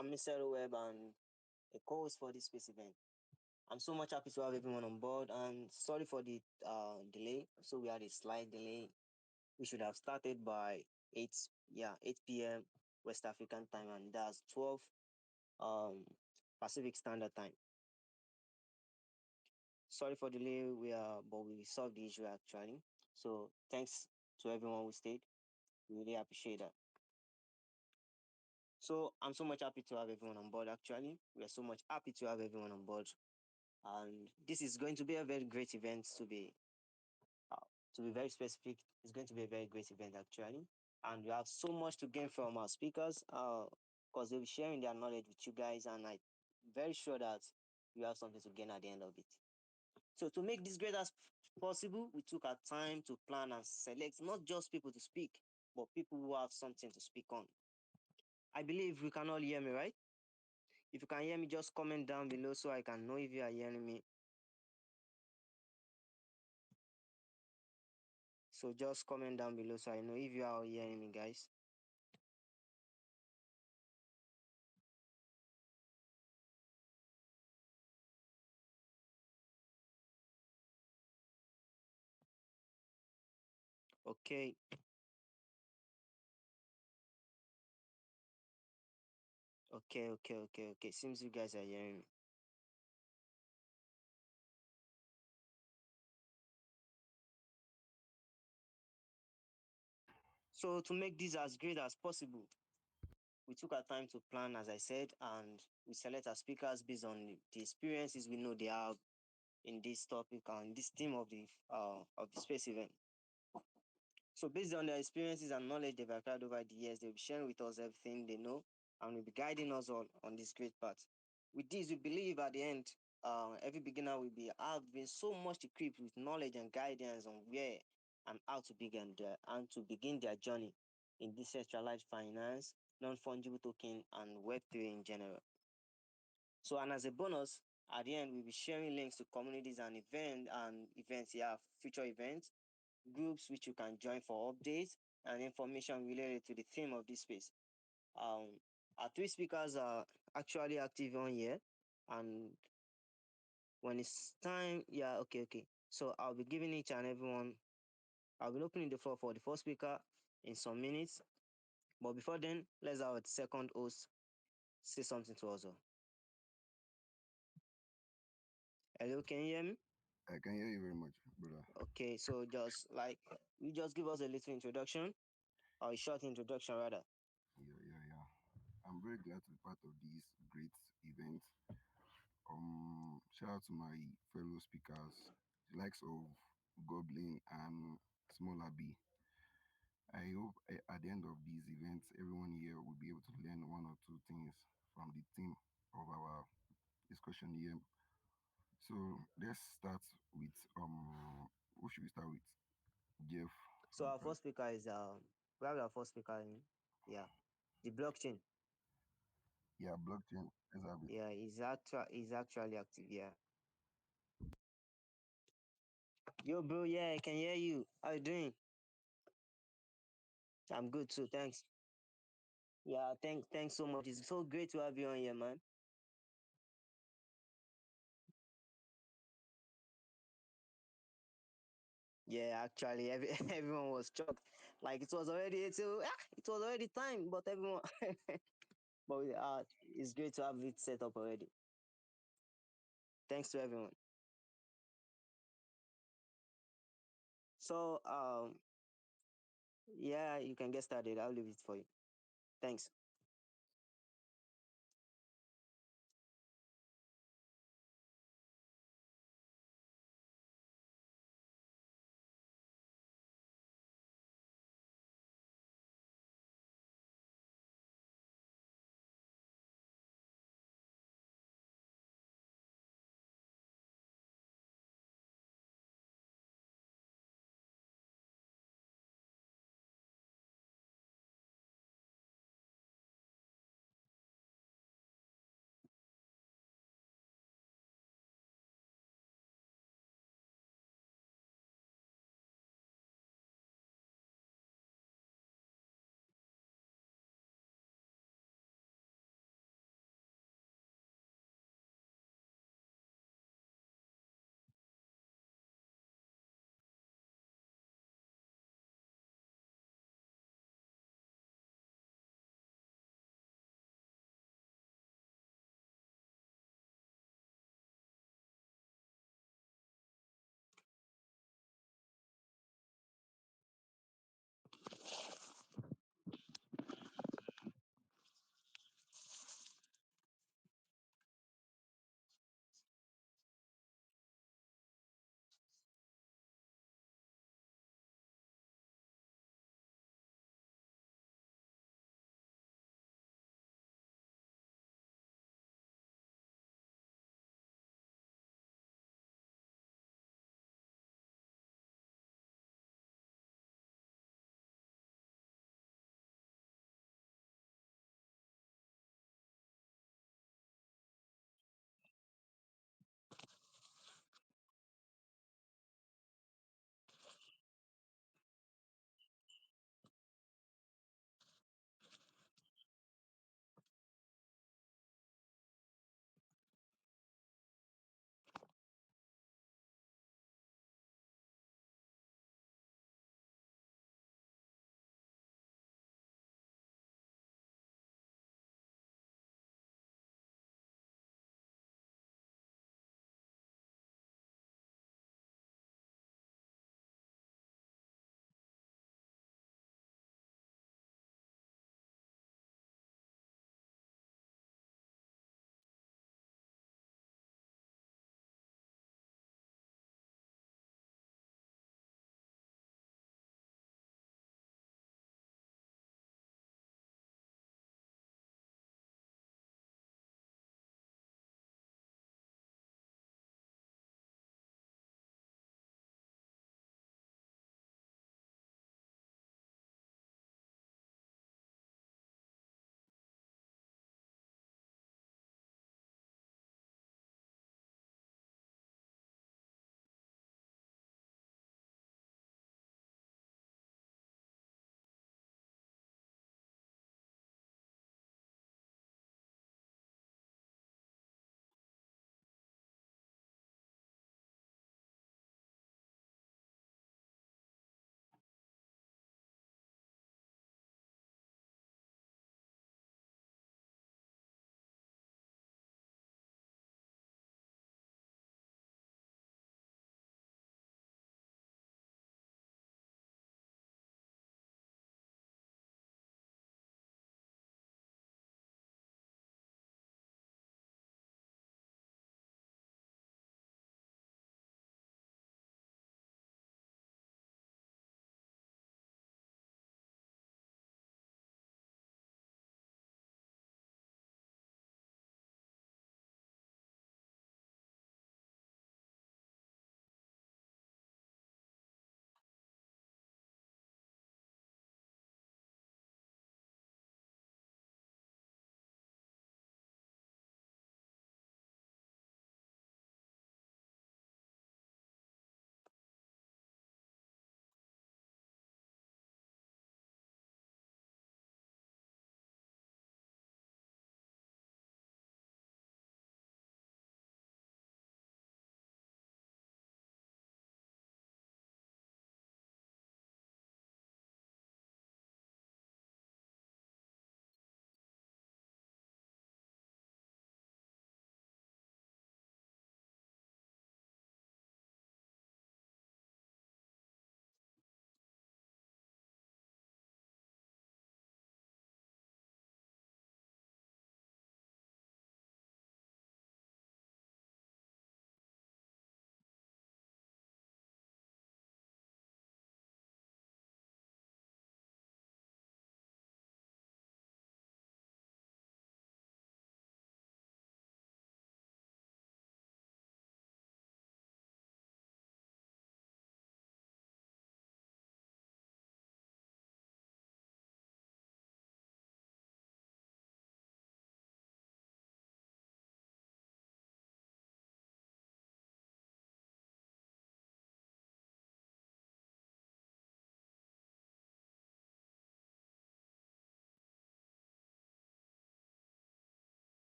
I'm Mr. Web and a co-host for this space event. I'm so much happy to have everyone on board and sorry for the delay. So we had a slight delay. We should have started by 8 p.m. West African time, and that's 12 um Pacific Standard Time. Sorry for delay. But we solved the issue actually. So thanks to everyone who stayed. We really appreciate that. So I'm so much happy to have everyone on board actually. We are so much happy to have everyone on board. And this is going to be a very great event to be very specific. It's going to be a very great event actually. And we have so much to gain from our speakers because they'll be sharing their knowledge with you guys. And I'm very sure that you have something to gain at the end of it. So to make this great as possible, we took our time to plan and select not just people to speak, but people who have something to speak on. I believe we can all hear me, right? If you can hear me, just comment down below so I can know if you are hearing me. So just comment down below so I know if you are hearing me, guys. Okay, okay. Seems you guys are hearing me. So to make this as great as possible, we took our time to plan, as I said, and we select our speakers based on the experiences we know they have in this topic and this theme of the space event. So based on their experiences and knowledge they've acquired over the years, they'll be sharing with us everything they know and will be guiding us all on this great path. With this, we believe at the end, every beginner will be have been so much equipped with knowledge and guidance on where and how to begin their journey in decentralized finance, non-fungible token, and Web3 in general. So, and as a bonus, at the end, we'll be sharing links to communities and events, future events groups which you can join for updates and information related to the theme of this space. Um, our three speakers are actually active on here, and when it's time, okay. So I'll be giving each and everyone. I'll be opening the floor for the first speaker in some minutes. But before then, let's have a second host say something to us all. Hello, can you hear me? I can hear you very much, brother. Okay, so you just give us a little introduction or a short introduction rather. Yeah. I'm very glad to be part of this great event. Shout out to my fellow speakers, the likes of Goblin and Smaller B. I hope at the end of these events, everyone here will be able to learn one or two things from the theme of our discussion here. So let's start with who should we start with? Jeff. So our first speaker is we have our first speaker in, yeah, the blockchain. Yeah, blockchain. Let's have it. Yeah, he's actually active. Yeah. Yo, bro. Yeah, I can hear you. How you doing? I'm good too. Thanks. Yeah, thanks so much. It's so great to have you on here, man. Yeah, actually, everyone was shocked. Like it was already time, but everyone, but it's great to have it set up already. Thanks to everyone. So, yeah, you can get started. I'll leave it for you. Thanks.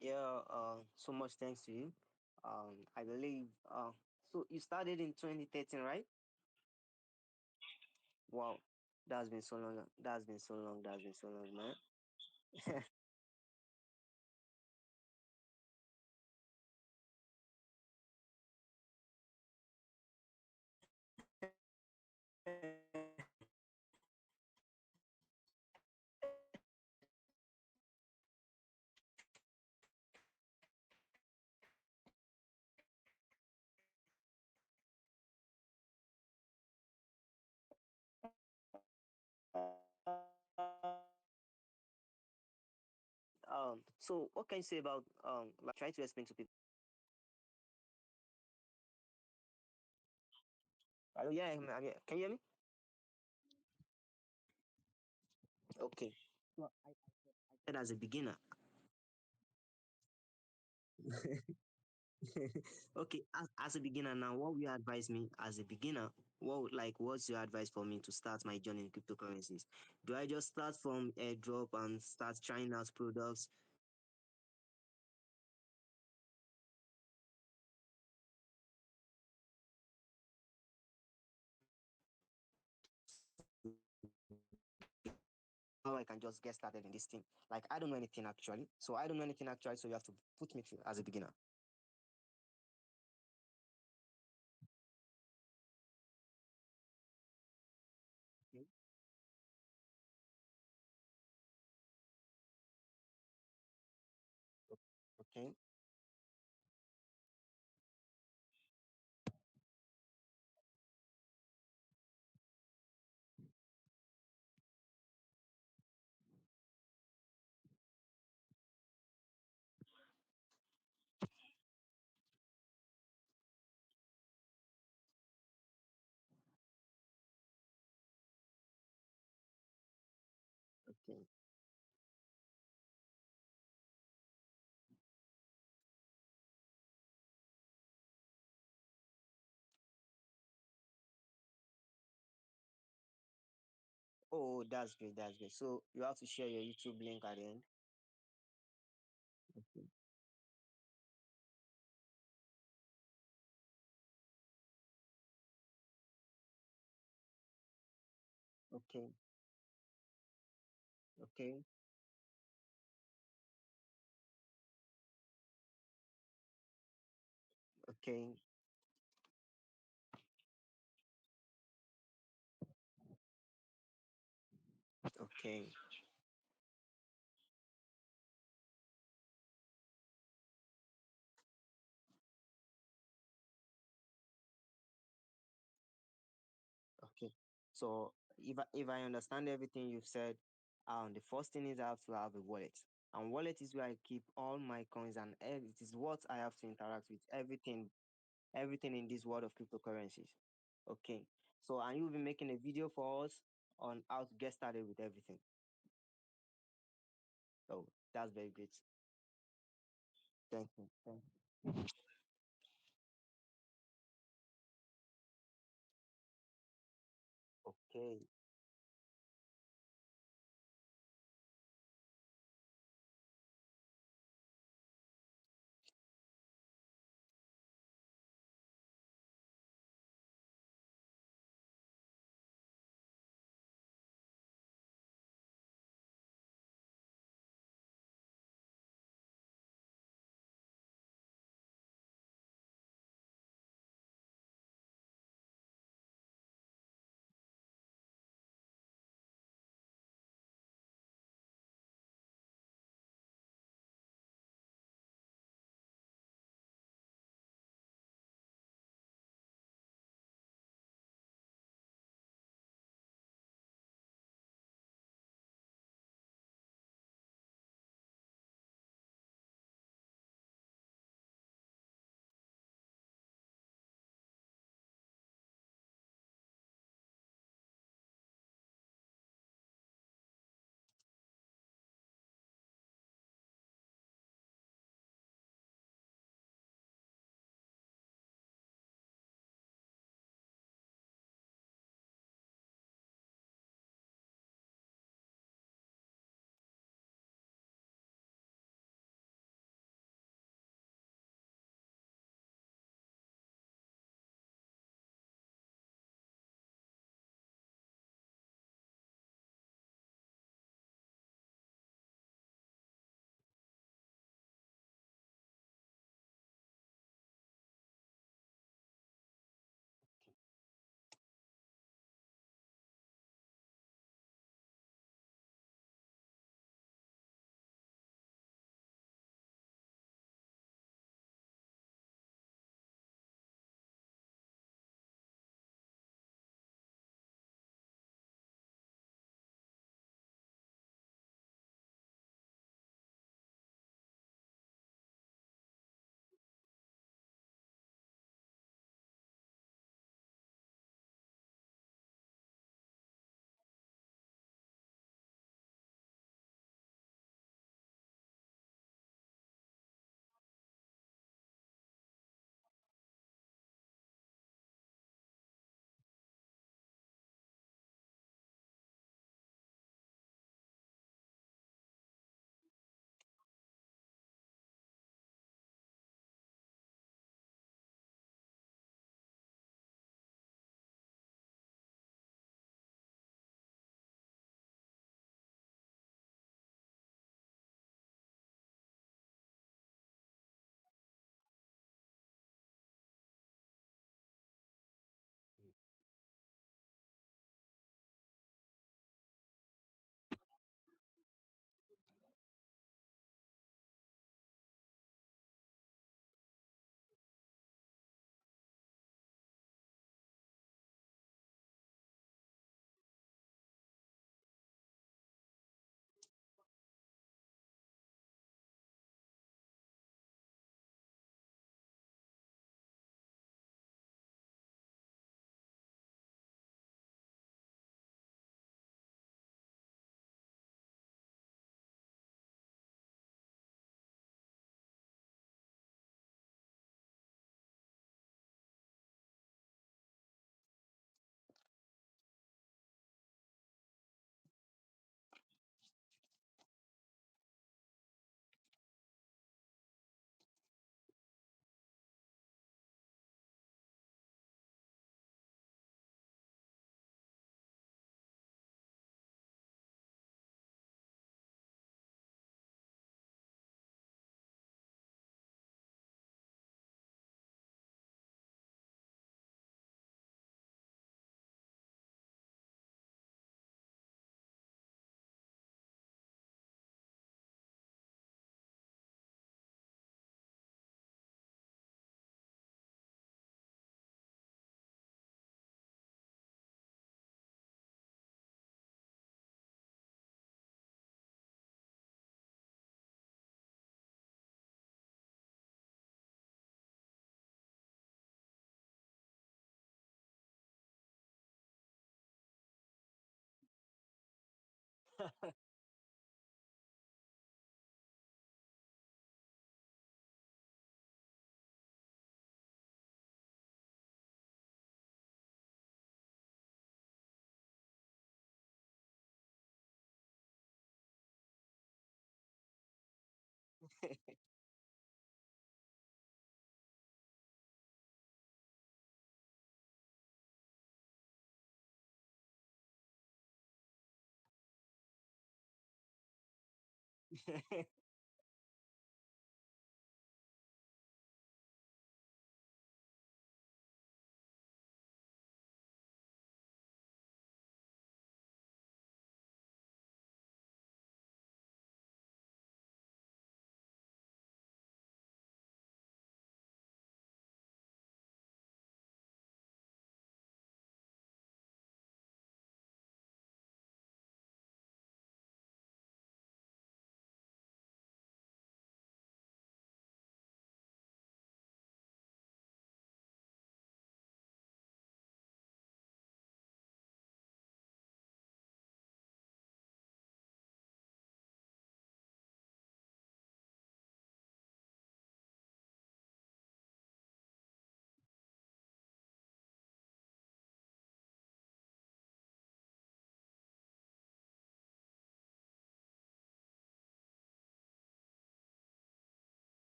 Yeah, so much thanks to you. I believe so you started in 2013, right? Wow, that's been so long. That's been so long. That's been so long, man. So what can you say about like try to explain to people? Hello, yeah, can you hear me? Okay. So I said as a beginner. Okay, as a beginner now, what will you advise me as a beginner? What's your advice for me to start my journey in cryptocurrencies? Do I just start from airdrop and start trying out products? How I can just get started in this thing? Like I don't know anything actually, so I don't know anything actually. So you have to put me through as a beginner. Okay, okay, okay. Oh, that's great. That's great. So you have to share your YouTube link at the end. Okay, okay, okay, okay, okay. Okay. So if I understand everything you've said, the first thing is I have to have a wallet. And wallet is where I keep all my coins and it is what I have to interact with everything in this world of cryptocurrencies. Okay. So and you'll be making a video for us on how to get started with everything. So that's very great. Thank you. Thank you. Okay.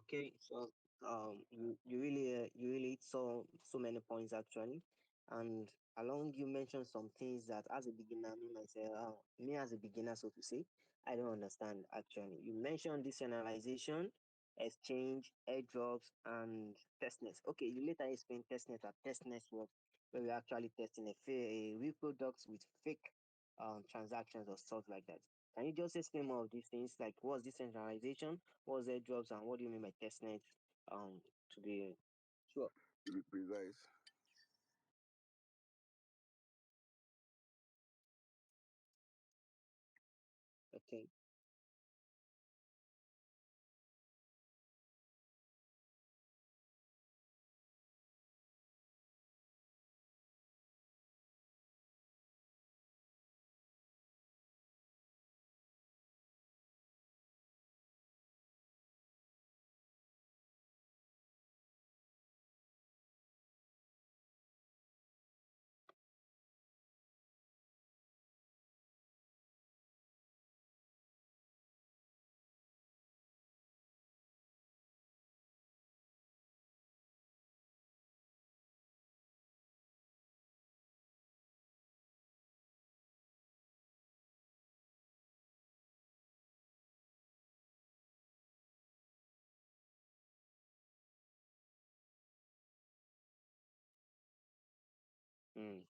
Okay, so you really hit so many points actually, and along you mentioned some things that as a beginner, me myself, me as a beginner, so to say, I don't understand actually. You mentioned decentralization, exchange, airdrops, and testnet. Okay, you later explained testnet or testnet works, where we're actually testing a real products with fake transactions or stuff like that. Can you just explain more of these things, like what's decentralization? What's airdrops and what do you mean by testnet? To be sure. To be precise. Okay. Mm.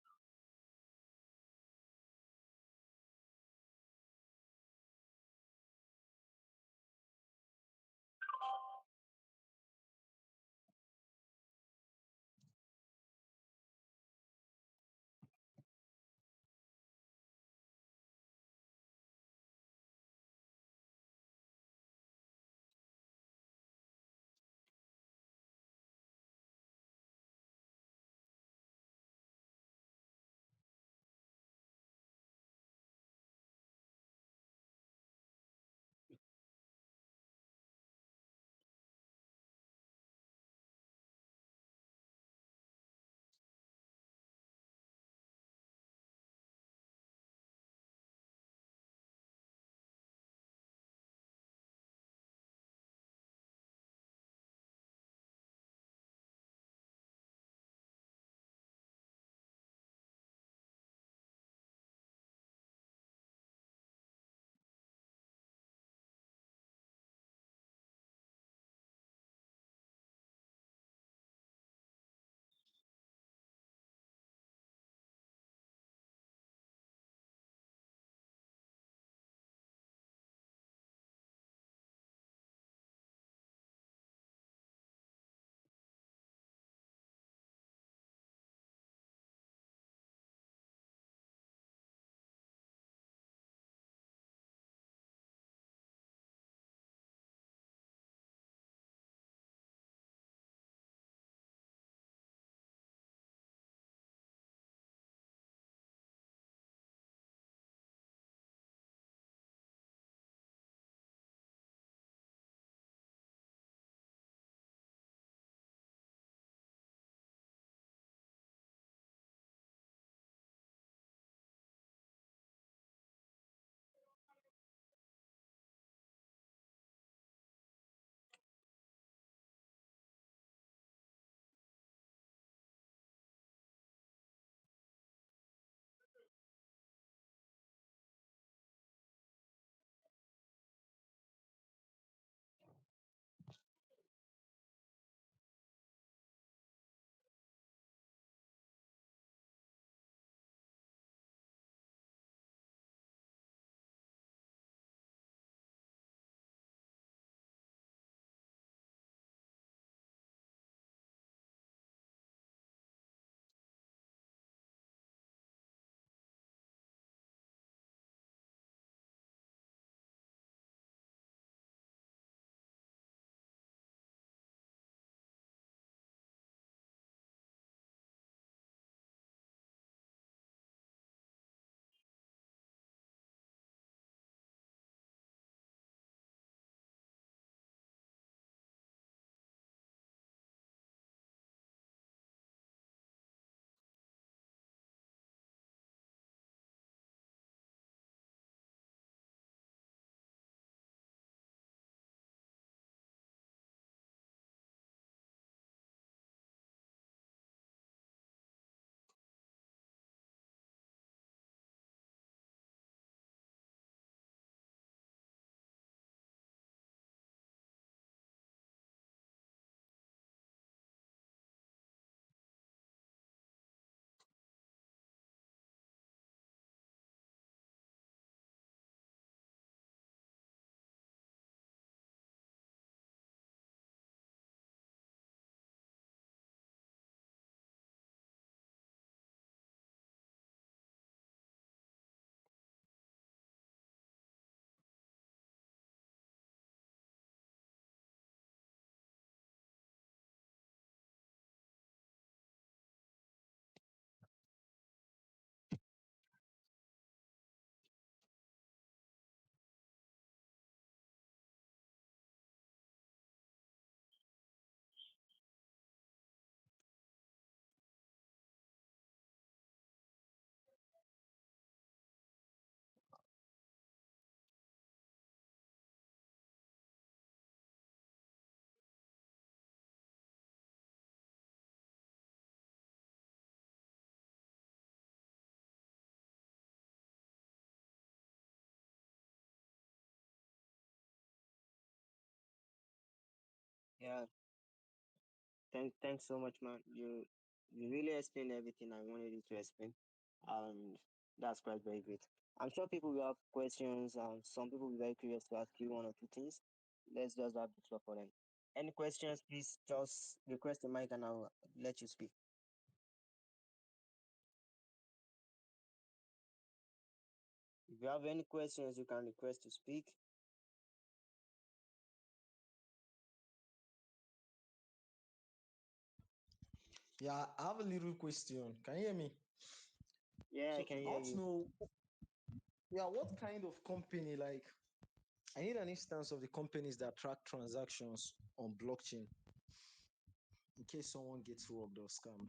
Yeah, thanks so much, man. You really explained everything I wanted you to explain, and that's quite very great. I'm sure people will have questions, and some people will be very curious to ask you one or two things. Let's just have the floor for them. Any questions, please just request the mic and I'll let you speak. If you have any questions, you can request to speak. Yeah, I have a little question. Can you hear me? Yeah, I So can I hear want to you. know, yeah, what kind of company, like, I need an instance of the companies that track transactions on blockchain in case someone gets robbed or scammed.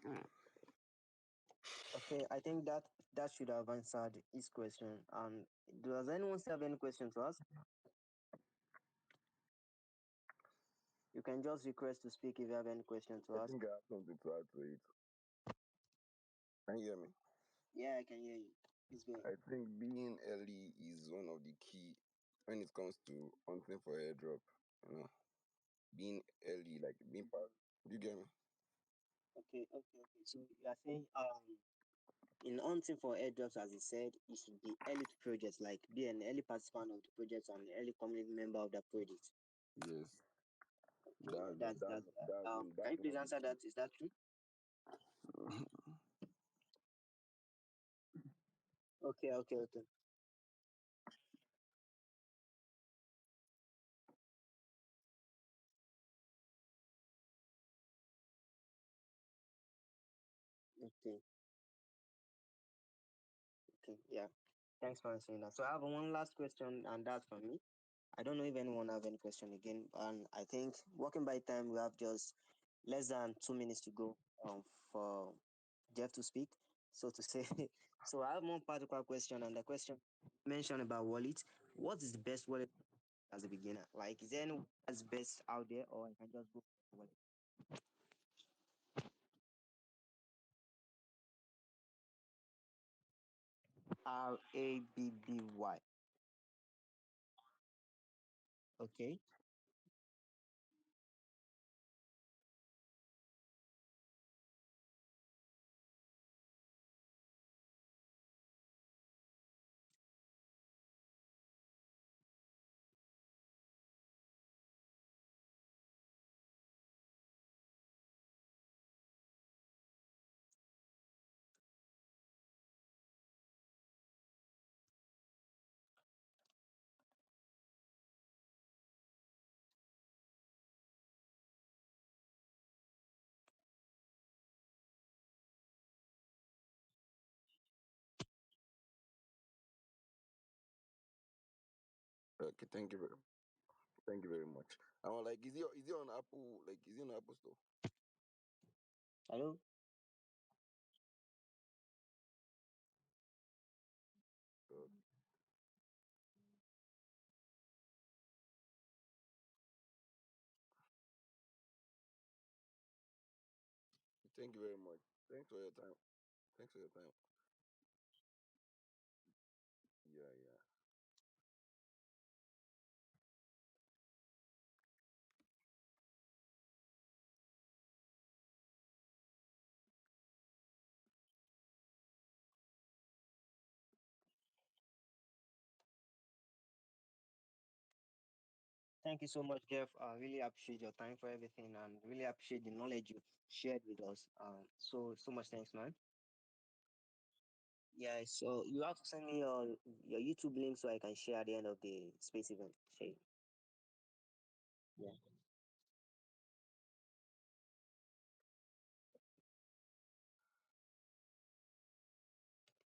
Yes. Okay, I think that should have answered his question. And does anyone still have any question to ask? You can just request to speak if you have any question to I ask. think I have something to add to it. Can you hear me? Yeah, I can hear you. It's good. I think being early is one of the key when it comes to hunting for airdrop. You know, being early, like being part. You get me? Okay. So you are saying in hunting for airdrops, as he said, you should be early to projects, like be an early participant of the project and an early community member of the project. Yes. Okay, yeah, that's can That's you one please of the answer key. that? Is that true? Okay. Okay, okay, yeah. Thanks for answering that. So I have one last question, and that's from me. I don't know if anyone have any question again, and I think working by time we have just less than 2 minutes to go for Jeff to speak, so to say. So I have one particular question, and the question mentioned about wallet. What is the best wallet as a beginner? Like, is there any that's best out there, or I can just go for wallet? Rabby. Okay. Okay, thank you very much. I was like, is he on Apple? Like, is he on Apple Store? Hello. Uh, thank you very much. Thanks for your time. Thanks for your time. Yeah, yeah. Thank you so much, Jeff. I really appreciate your time for everything and really appreciate the knowledge you shared with us. So much thanks, man. Yeah, so you have to send me your YouTube link so I can share at the end of the space event. Share. Yeah.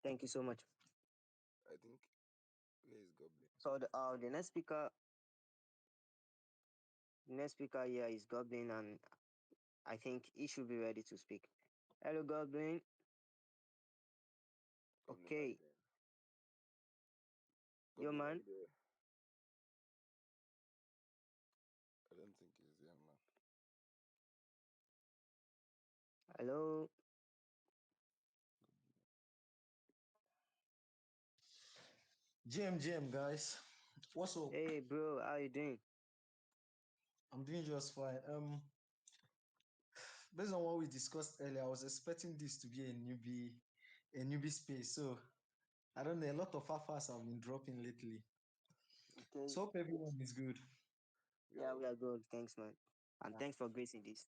Thank you so much. I think where is Goblin? So the next speaker here is Goblin, and I think he should be ready to speak. Hello, Goblin. Goblin, are you Okay, there? yo Goblin, are you man. there? I don't think he's there, man. Hello. GM, guys. What's up? Hey, bro. How you doing? I'm doing just fine. Based on what we discussed earlier, I was expecting this to be a newbie space. So I don't know. A lot of alphas have been dropping lately. Okay. So hope everyone is good. We are Yeah, we are okay. good. Thanks, man. And Yeah, thanks for gracing this.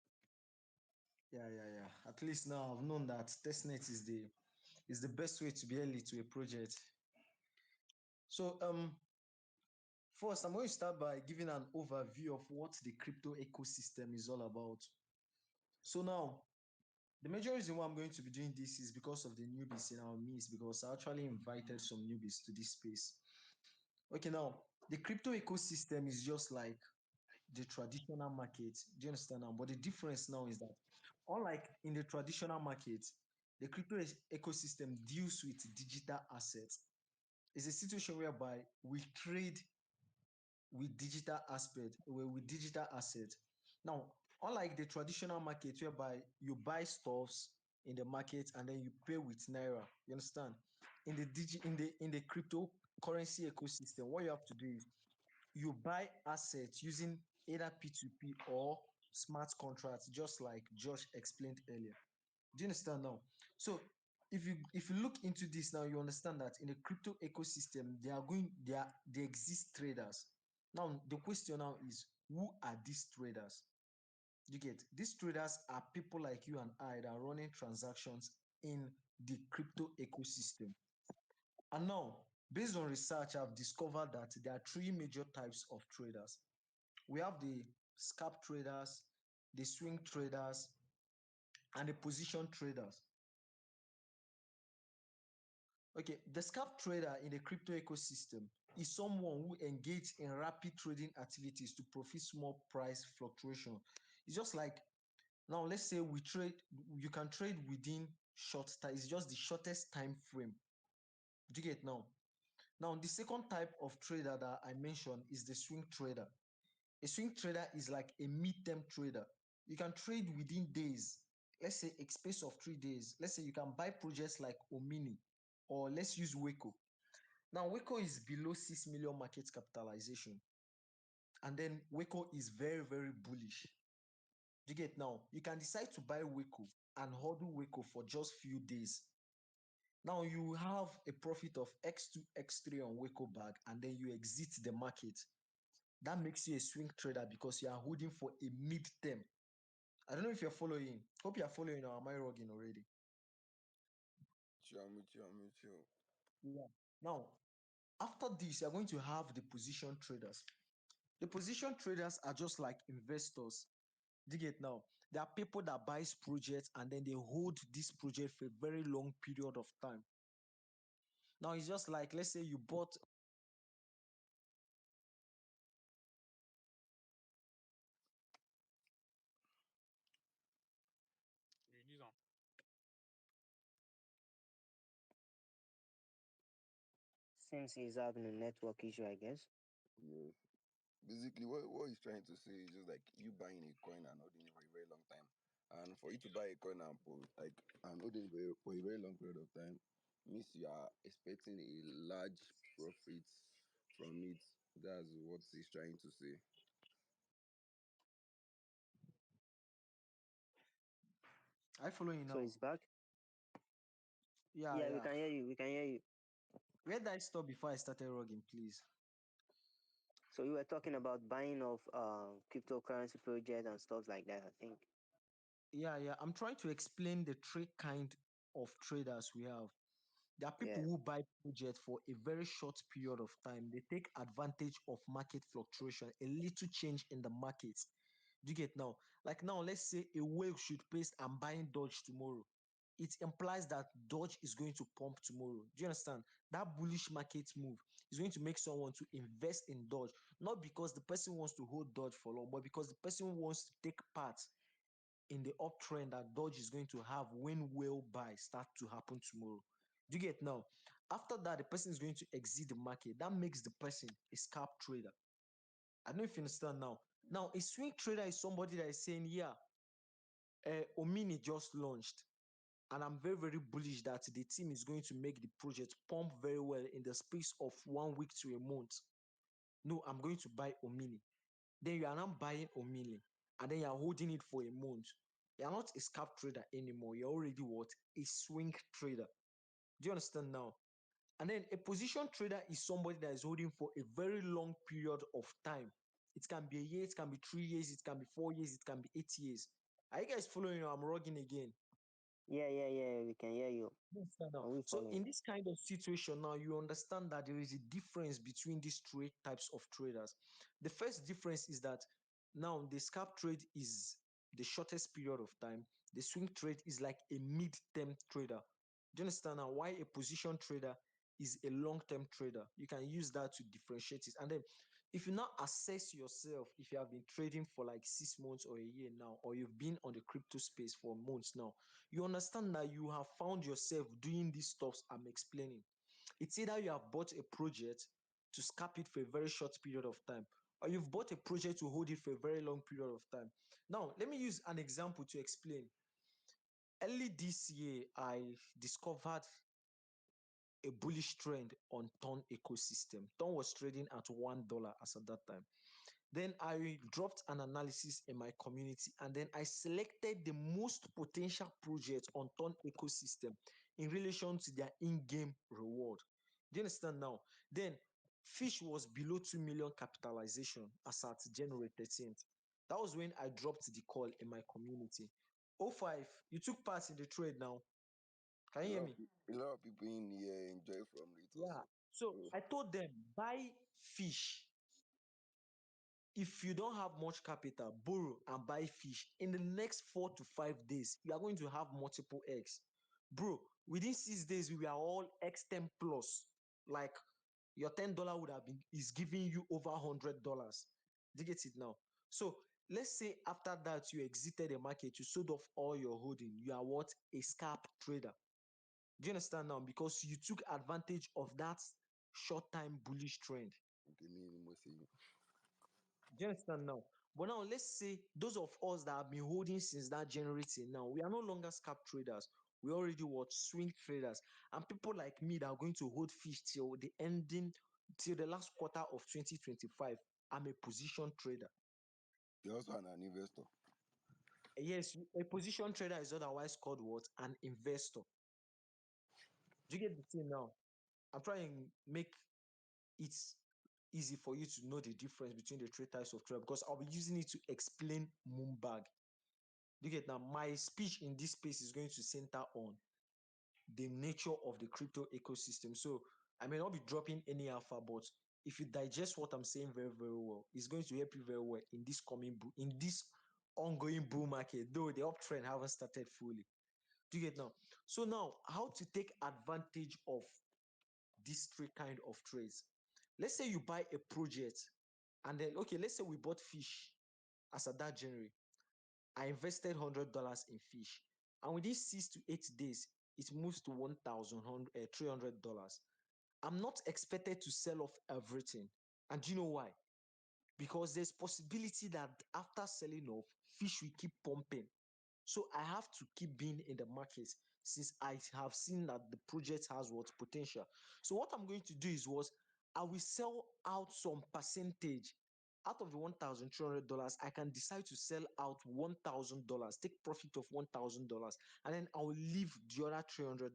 yeah. At least now I've known that testnet is the best way to be early to a project. So first I'm going to start by giving an overview of what the crypto ecosystem is all about. So now the major reason why I'm going to be doing this is because of the newbies in our midst, because I actually invited some newbies to this space. Okay, now the crypto ecosystem is just like the traditional market. Do you understand now? But the difference now is that, unlike in the traditional market, the crypto ecosystem deals with digital assets. It's a situation whereby we trade with digital aspect with digital assets. Now, unlike the traditional market whereby you buy stuffs in the market and then you pay with naira, you understand? In the cryptocurrency ecosystem, what you have to do is you buy assets using either P2P or smart contracts, just like Josh explained earlier. Do you understand now? So if you look into this now, you understand that in the crypto ecosystem, they exist traders. Now the question now is, who are these traders? You get, these traders are people like you and I that are running transactions in the crypto ecosystem. And now, based on research, I've discovered that there are three major types of traders. We have the scalp traders, the swing traders, and the position traders. Okay, the scalp trader in the crypto ecosystem is someone who engages in rapid trading activities to profit small price fluctuation. It's just like, now let's say you can trade within short time. It's just the shortest time frame. Do you get now? Now, the second type of trader that I mentioned is the swing trader. A swing trader is like a mid-term trader. You can trade within days. Let's say a space of 3 days. Let's say you can buy projects like Omini. or let's use Waco. Now, Waco is below 6 million market capitalization, and then Waco is very, very bullish. Do you get now? You can decide to buy Waco and hodl Waco for just few days. Now you have a profit of X2, X3 on Waco bag, and then you exit the market. That makes you a swing trader because you are holding for a mid-term. I don't know if you're following. Hope you're following, or am I rugging already? Chill, I'm with you. I'm with you. Yeah. Now, after this, you're going to have the position traders. The position traders are just like investors. Dig it now. There are people that buys projects and then they hold this project for a very long period of time. Now it's just like, let's say you bought. You use am. Seems he's having a network issue, I guess. Yes. Basically, what he's trying to say is just like you buying a coin and holding it for a very long time. And for you to buy a coin and holding it for a very long period of time means you are expecting a large profit from it. That's what he's trying to say. I following So he's now. back. Yeah, Yeah, we yeah. can hear you. We can hear you. Where did I stop before I started rugging, please? So you were talking about buying of cryptocurrency projects and stuff like that, I think. Yeah, yeah. I'm trying to explain the three kind of traders we have. There are people Yeah. who buy projects for a very short period of time. They take advantage of market fluctuation, a little change in the market. Do you get now? Like now, let's say a whale should paste I'm buying Dodge tomorrow. It implies that Dodge is going to pump tomorrow. Do you understand? That bullish market move is going to make someone to invest in Dodge, not because the person wants to hold Dodge for long, but because the person wants to take part in the uptrend that Dodge is going to have when whale buy start to happen tomorrow. Do you get now? After that, the person is going to exit the market. That makes the person a scalp trader. I don't know if you understand now. Now, a swing trader is somebody that is saying, yeah, Omini just launched, and I'm very, very bullish that the team is going to make the project pump very well in the space of 1 week to a month. No, I'm going to buy Omini. Then you are not buying Omini, and then you are holding it for a month. You are not a scalp trader anymore. You're already what? A swing trader. Do you understand now? And then a position trader is somebody that is holding for a very long period of time. It can be a year, it can be 3 years, it can be 4 years, it can be 8 years. Are you guys following? I'm rugging again. Yeah, yeah, yeah. We can hear you. Yes, sir, now. And we So in following. this kind of situation now, you understand that there is a difference between these three types of traders. The first difference is that now the scalp trade is the shortest period of time. The swing trade is like a mid-term trader. Do you understand now why a position trader is a long-term trader? You can use that to differentiate it. And then if you now assess yourself, if you have been trading for like 6 months or a year now, or you've been on the crypto space for months now, you understand that you have found yourself doing these stuffs I'm explaining. It's either you have bought a project to scalp it for a very short period of time, or you've bought a project to hold it for a very long period of time. Now, let me use an example to explain. Early this year, I discovered a bullish trend on Ton ecosystem. Ton was trading at $1 as at that time. Then I dropped an analysis in my community, and then I selected the most potential projects on Ton ecosystem in relation to their in-game reward. Do you understand now? Then Fish was below 2 million capitalization as at January 13th. That was when I dropped the call in my community. Oh 05, you took part in the trade now. Can A you hear lot of me? a lot of people in here enjoy from it Yeah. also. So So I told them, buy fish. If you don't have much capital, borrow and buy fish. In the next 4 to 5 days, you are going to have multiple eggs. Bro, within 6 days, we are all X10 plus. Like your $10 would have been is giving you over $100. Do you get it now? So let's say after that you exited the market, you sold off all your holding. You are what? A scalp trader. Do you understand now? Because you took advantage of that short time bullish trend. okay, me anymore say Do you understand now? But now let's say those of us that have been holding since that January till now, we are no longer scalp traders. We already what swing traders, and people like me that are going to hold fish till the ending, till the last quarter of 2025. I'm a position trader. You're also an investor. Yes, a position trader is otherwise called what? An investor. Do you get the thing now? I'm trying to make it easy for you to know the difference between the three types of trade because I'll be using it to explain Moonbag. Do you get now? My speech in this space is going to center on the nature of the crypto ecosystem. So I may not be dropping any alpha, but if you digest what I'm saying very, very well, it's going to help you very well in this in this ongoing bull market, though the uptrend haven't started fully. Do you get now? So now, how to take advantage of these three kind of trades? Let's say you buy a project, and then okay, let's say we bought fish as at that January. I invested $100 in fish, and within 6 to 8 days, it moves to $1,300. I'm not expected to sell off everything, and do you know why? Because there's possibility that after selling off, fish will keep pumping. So I have to keep being in the market since I have seen that the project has what potential. So what I'm going to do is what I will sell out some percentage out of the $1,300. I can decide to sell out $1,000, take profit of $1,000, and then I will leave the other $300.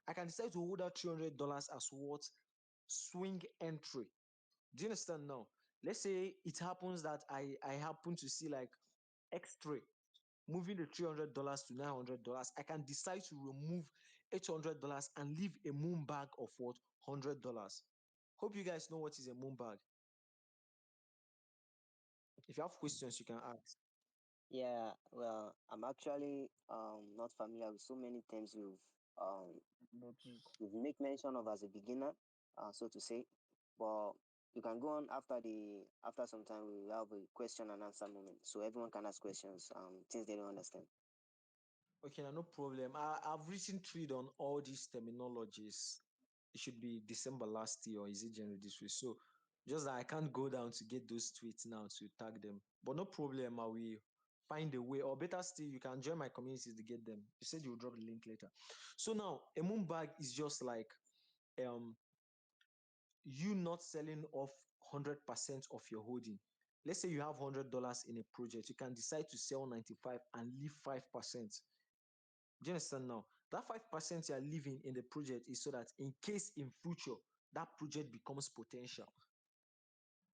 I can decide to hold that $300 as what swing entry. Do you understand now? Let's say it happens that I happen to see like X3 moving the $300 to $900. I can decide to remove $800 and leave a moon bag of what $100. Hope you guys know what is a moon bag. If you have questions, you can ask. Yeah, well, I'm actually not familiar with so many terms you've make mention of as a beginner, so to say. But you can go on after some time. We will have a question and answer moment, so everyone can ask questions. Things they don't understand. Okay, no problem. I've written thread on all these terminologies. It should be December last year, or is it January this week? So just that I can't go down to get those tweets now to tag them. But no problem, I will find a way. Or better still, you can join my community to get them. You said you will drop the link later. So now a moon bag is just like um you not selling off 100% of your holding. Let's say you have $100 in a project, you can decide to sell 95 and leave 5%. Do you understand now? That 5% you are leaving in the project is so that in case in future that project becomes potential.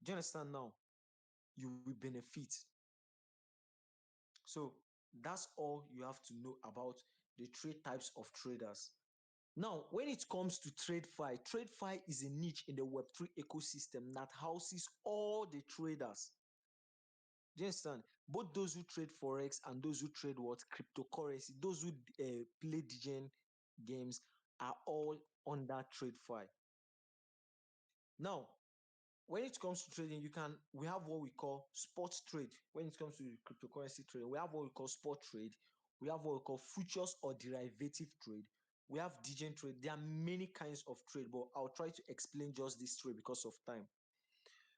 Do you understand now? You will benefit. So that's all you have to know about the three types of traders. Now, when it comes to TradeFi is a niche in the Web3 ecosystem that houses all the traders. Do you understand? Both those who trade forex and those who trade what cryptocurrency, those who play DGen games are all under TradeFi. Now, when it comes to trading, we have what we call sports trade. When it comes to cryptocurrency trading, we have what we call sport trade. We have what we call futures or derivative trade. We have DGen trade. There are many kinds of trade, but I'll try to explain just this trade because of time.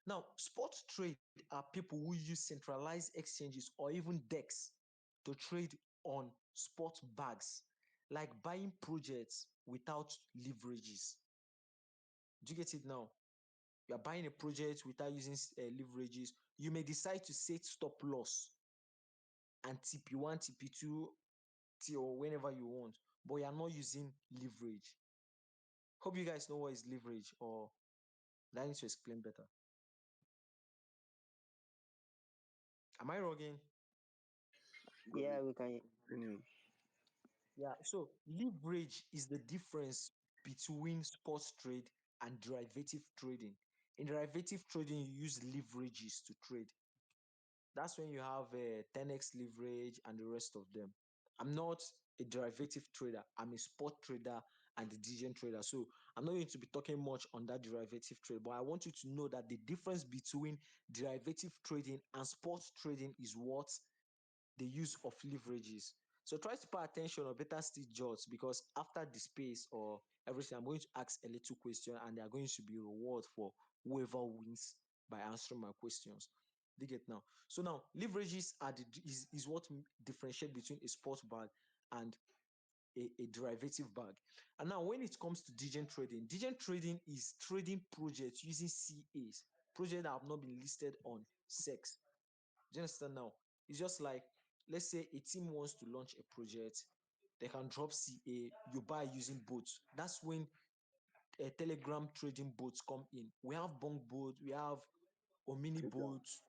Now, spot trade are people who use centralized exchanges or even DEX to trade on spot bags, like buying projects without leverages. Do you get it now? You are buying a project without using leverages. You may decide to set stop loss and TP1, TP2 till whenever you want, but you are not using leverage. Hope you guys know what is leverage, or do I need to explain better? Am I wrong? Yeah, we can. Continue. Yeah, so leverage is the difference between spot trade and derivative trading. In derivative trading, you use leverages to trade. That's when you have a 10x leverage and the rest of them. I'm not a derivative trader, I'm a spot trader and a diligent trader. So I'm not going to be talking much on that derivative trade, but I want you to know that the difference between derivative trading and spot trading is what the use of leverages. So try to pay attention or better still jot, because after the space or everything, I'm going to ask a little question and there are going to be reward for whoever wins by answering my questions. Do you get now? So now leverages is what differentiate between a spot bag and a derivative bag. And now when it comes to diligent trading is trading projects using CAs, projects that have not been listed on SEX. Do you understand now? It's just like, let's say a team wants to launch a project, they can drop CA, you buy using bots. That's when Telegram trading bots come in. We have bunk bots, we have Omini Twitter. bots,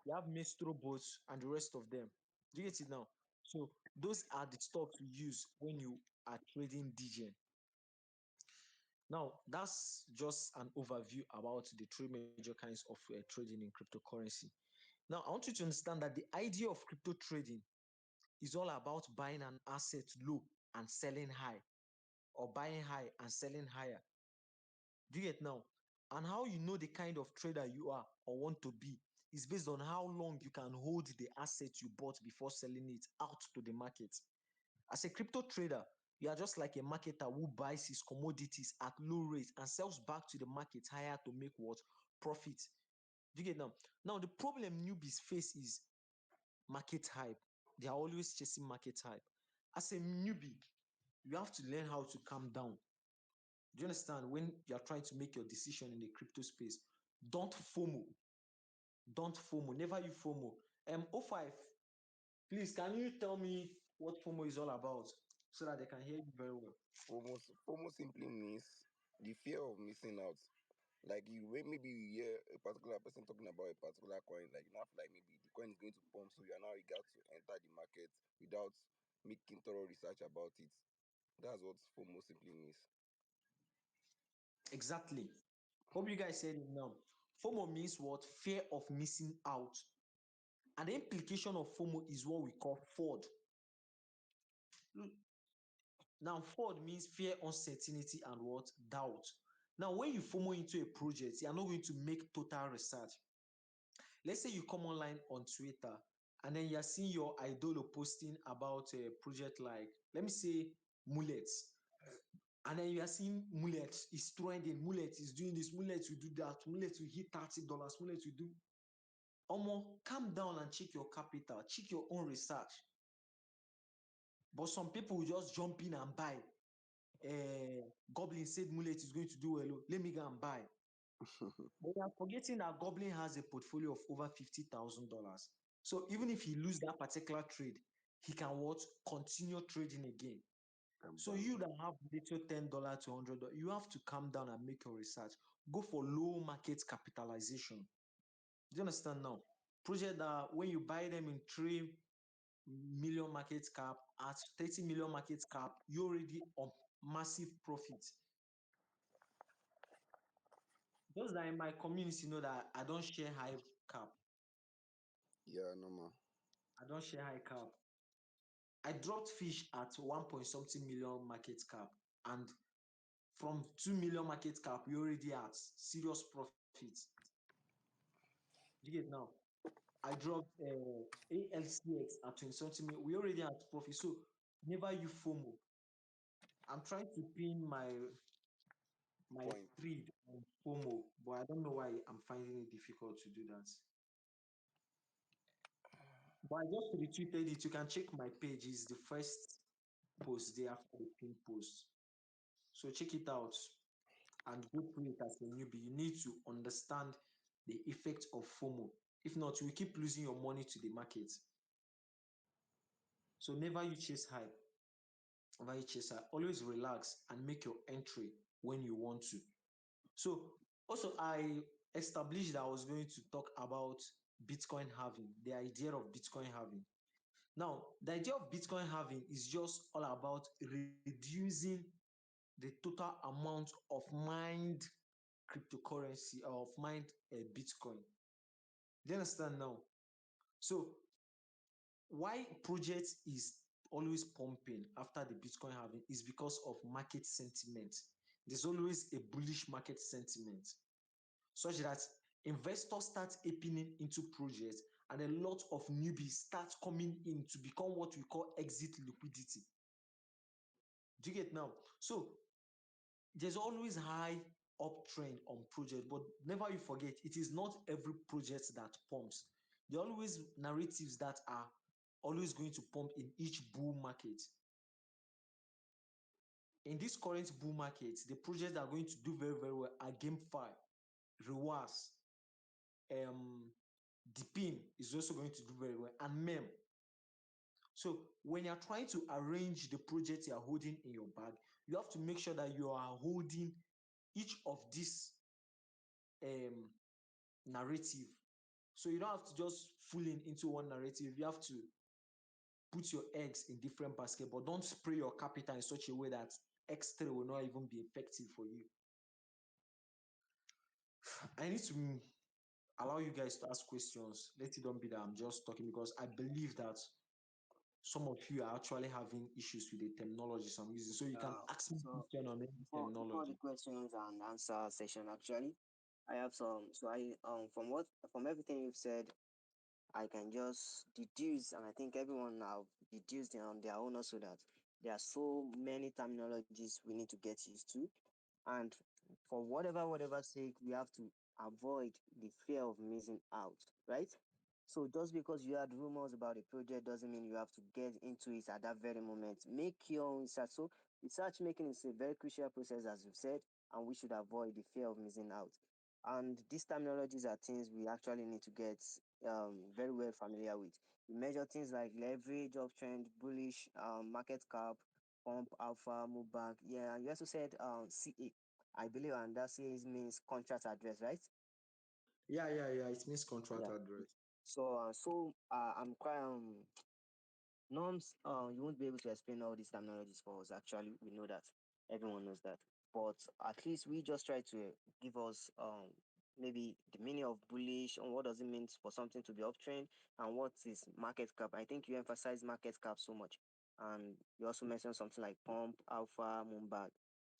we have Maestro bots, and the rest of them. Do you get it now? So those are the stocks you use when you are trading DGen. Now, that's just an overview about the three major kinds of trading in cryptocurrency. Now, I want you to understand that the idea of crypto trading is all about buying an asset low and selling high, or buying high and selling higher. Do you get now? And how you know the kind of trader you are or want to be is based on how long you can hold the asset you bought before selling it out to the market. As a crypto trader, you are just like a marketer who buys his commodities at low rates and sells back to the market higher to make what? Profit. Do you get now? Now, the problem newbies face is market hype. They are always chasing market hype. As a newbie, you have to learn how to calm down. Do you understand? When you are trying to make your decision in the crypto space, don't FOMO. Don't FOMO. Never you FOMO. O5, please, can you tell me what FOMO is all about so that they can hear you very well? FOMO simply means the fear of missing out. Like maybe you hear a particular person talking about a particular coin, like you know, like maybe the coin is going to pump, so you are now eager to enter the market without making thorough research about it. That's what FOMO simply means. Exactly. Hope you guys said it now. FOMO means what? Fear of missing out. And the implication of FOMO is what we call FOD. Now, FOD means fear, uncertainty, and what? Doubt. Now, when you FOMO into a project, you are not going to make total research. Let's say you come online on Twitter and then you're seeing your idol posting about a project like, let me say, mullets. And then you are seeing mullet is trending, mullet is doing this, mullet will do that, mullet will hit $30, mullet will do. Omo, calm down and check your capital, check your own research. But some people will just jump in and buy. Goblin said mullet is going to do well. Let me go and buy. But you are forgetting that Goblin has a portfolio of over $50,000. So even if he lose that particular trade, he can what? Continue trading again. And So bang. you that have little $10 to $100, you have to calm down and make your research. Go for low market capitalization. Do you understand now? Project that when you buy them in 3 million market cap, at 30 million market cap, you already on massive profit. Just that in my community, know that I don't share high cap. Yeah, normal. I don't share high cap. I dropped fish at 1 point something million market cap, and from 2 million market cap, we already at serious profit. You get now? I dropped ALCX at 20 something million. We already at profit. So never you FOMO. I'm trying to pin my Point. thread on FOMO, but I don't know why I'm finding it difficult to do that. But I just retweeted it. You can check my page. It's the first post there after the pin post. So check it out and go through it as a newbie. You need to understand the effect of FOMO. If not, you will keep losing your money to the market. So never you chase hype. Never you chase hype. Always relax and make your entry when you want to. So also I established that I was going to talk about Bitcoin halving, the idea of Bitcoin halving. Now, the idea of Bitcoin halving is just all about reducing the total amount of mined cryptocurrency or of mined Bitcoin. Do you understand now? So why project is always pumping after the Bitcoin halving is because of market sentiment. There's always a bullish market sentiment, such that investors start aping into projects and a lot of newbies start coming in to become what we call exit liquidity. Do you get now? So there's always high uptrend on project, but never you forget, it is not every project that pumps. There are always narratives that are always going to pump in each bull market. in this current bull market, the projects that are going to do very, very well are GameFi, Rewards, Deepin is also going to do very well, and Mem. So when you're trying to arrange the project you're holding in your bag, you have to make sure that you are holding each of these um, narrative. So you don't have to just full in into one narrative. You have to put your eggs in different baskets, but don't spray your capital in such a way that X3 will not even be effective for you. I need to allow you guys to ask questions. Let it don't be that I'm just talking, because I believe that some of you are actually having issues with the terminologies I'm using. So you can ask me So question on any before the terminology. questions and answer session, actually, I have some. So I from everything you've said, I can just deduce, and I think everyone have deduced on their own also that there are so many terminologies we need to get used to, and for whatever sake, we have to avoid the fear of missing out, right? So just because you had rumors about a project doesn't mean you have to get into it at that very moment. Make your own research. So research making is a very crucial process, as you've said, and we should avoid the fear of missing out. And these terminologies are things we actually need to get very well familiar with. We measure things like leverage, uptrend, bullish, market cap, pump, alpha, move back. Yeah, and you also said CA, I believe, and that CA means contract address, right? Yeah, yeah, yeah. It means contract Yeah. address. I'm quite norms, you won't be able to explain all these terminologies for us. Actually, we know that. Everyone knows that. But at least we just try to give us maybe the meaning of bullish and what does it mean for something to be uptrend and what is market cap. I think you emphasize market cap so much. And you also mentioned something like pump, alpha, moonbag.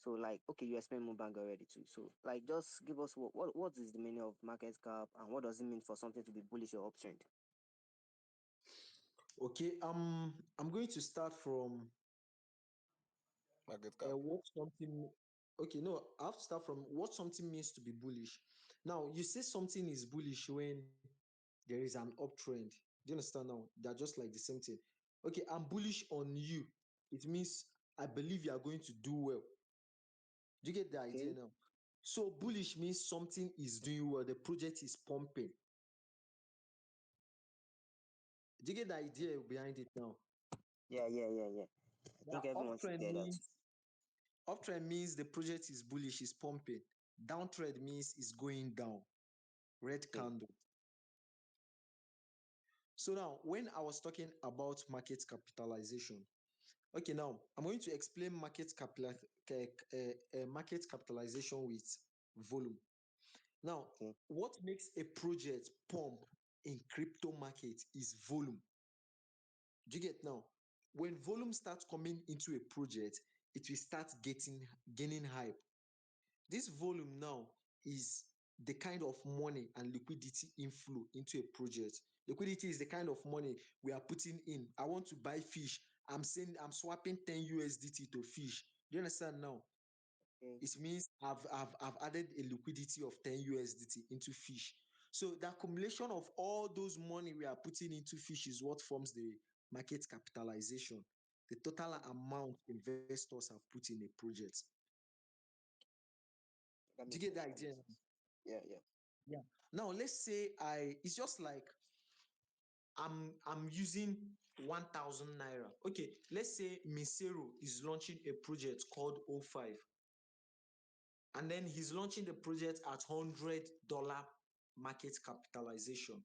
So like okay, you explained moonbag already too. So like just give us what is the meaning of market cap and what does it mean for something to be bullish or uptrend? Okay. I'm going to start from Market cap. what something. Okay, no, I have to start from what something means to be bullish. Now, you say something is bullish when there is an uptrend. Do you understand now? They're just like the same thing. Okay, I'm bullish on you. It means I believe you are going to do well. Do you get the idea Okay. now? So bullish means something is doing well. The project is pumping. Do you get the idea behind it now? Yeah. I Yeah, think everyone should get that. uptrend means the project is bullish, is pumping. Downtrend means it's going down. Red Okay. candle. So now, when I was talking about market capitalization, okay, now I'm going to explain market capitalization with volume. Now, Okay. what makes a project pump in crypto market is volume. Do you get now? When volume starts coming into a project, it will start gaining hype. This volume now is the kind of money and liquidity inflow into a project. Liquidity is the kind of money we are putting in. I want to buy fish. I'm saying I'm swapping 10 USDT to fish. Do you understand now? Okay. It means I've added a liquidity of 10 USDT into fish. So the accumulation of all those money we are putting into fish is what forms the market capitalization, the total amount investors have put in a project. That Do you makes get the sense. That idea? makes sense. Yeah. Yeah. Now let's say it's just like I'm using 1,000 naira. Okay, let's say Misero is launching a project called O5, and then he's launching the project at $100 market capitalization.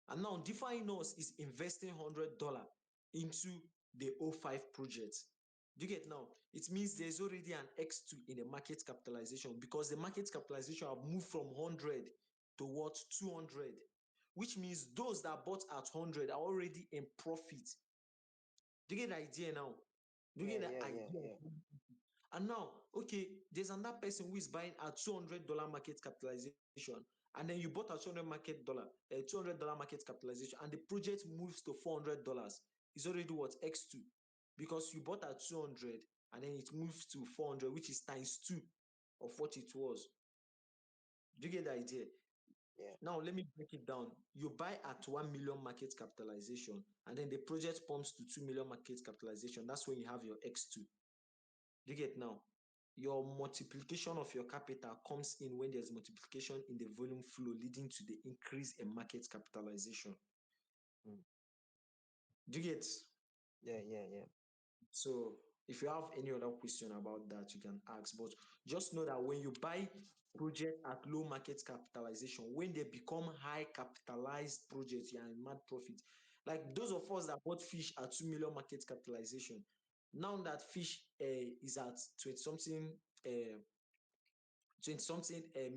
And now Defi knows is investing $100 into the O5 project. Do you get now? It means there's already an X2 in the market capitalization, because the market capitalization have moved from 100 to what, 200, which means those that bought at 100 are already in profit. Do you get the idea now? Do you get the idea? Yeah. And now, okay, there's another person who is buying at $200 market capitalization, and then you bought at $200 market capitalization, and the project moves to $400. It's already what, X2, because you bought at 200 and then it moves to 400, which is times two of what it was. Do you get the idea? Yeah. Now let me break it down. You buy at 1 million market capitalization, and then the project pumps to 2 million market capitalization. That's when you have your X2. Do you get now? Your multiplication of your capital comes in when there's multiplication in the volume flow, leading to the increase in market capitalization. Mm. Do you get? Yeah. So if you have any other question about that, you can ask. But just know that when you buy project at low market capitalization, when they become high capitalized projects, you are in mad profit. Like those of us that bought fish at 2 million market capitalization, now that fish is at 20 something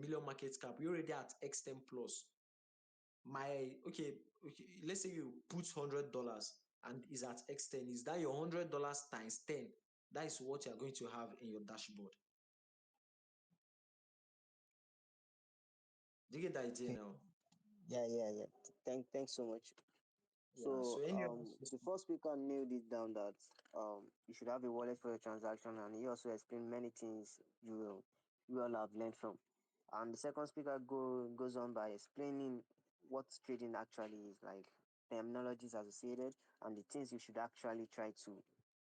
million market cap, you're already at X10 plus. Okay, let's say you put $100 and is at X10, is that your $100 times 10? That is what you're going to have in your dashboard. Do you get the idea Okay. now? Yeah. Thanks so much. Yeah. So So any other the question? first speaker nailed it down that you should have a wallet for your transaction, and he also explained many things you all have learned from. And the second speaker goes on by explaining what trading actually is, like terminologies associated and the things you should actually try to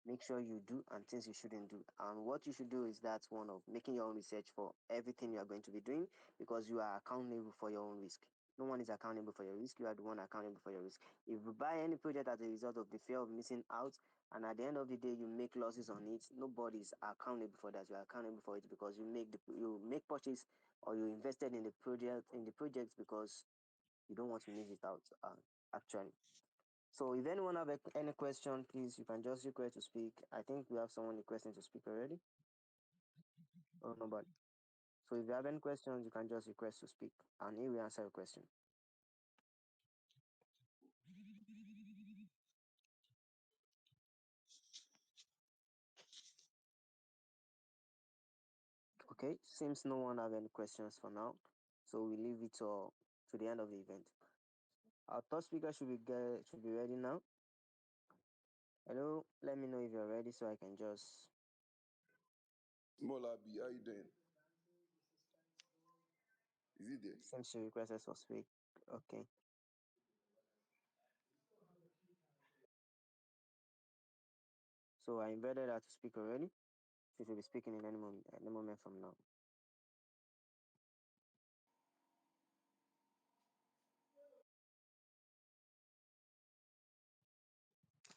make sure you do and things you shouldn't do. And what you should do is that one of making your own research for everything you are going to be doing, because you are accountable for your own risk. No one is accountable for your risk. You are the one accountable for your risk. If you buy any project as a result of the fear of missing out, and at the end of the day you make losses on it, nobody is accountable for that. You are accountable for it because you make purchase, or you invested in the project because you don't want to miss it out. Actually, so if anyone have any question, please you can just request to speak. I think we have someone requesting to speak already. Oh, nobody. So if you have any questions, you can just request to speak, and he will answer your question. Okay, seems no one have any questions for now, so we leave it to the end of the event. Our third speaker should be ready now. Hello, let me know if you're ready so I can just. Small Abby, how you doing? Is he there? Seems she requested for speak. Okay, so I invited her to speak already. She should be speaking in any moment from now.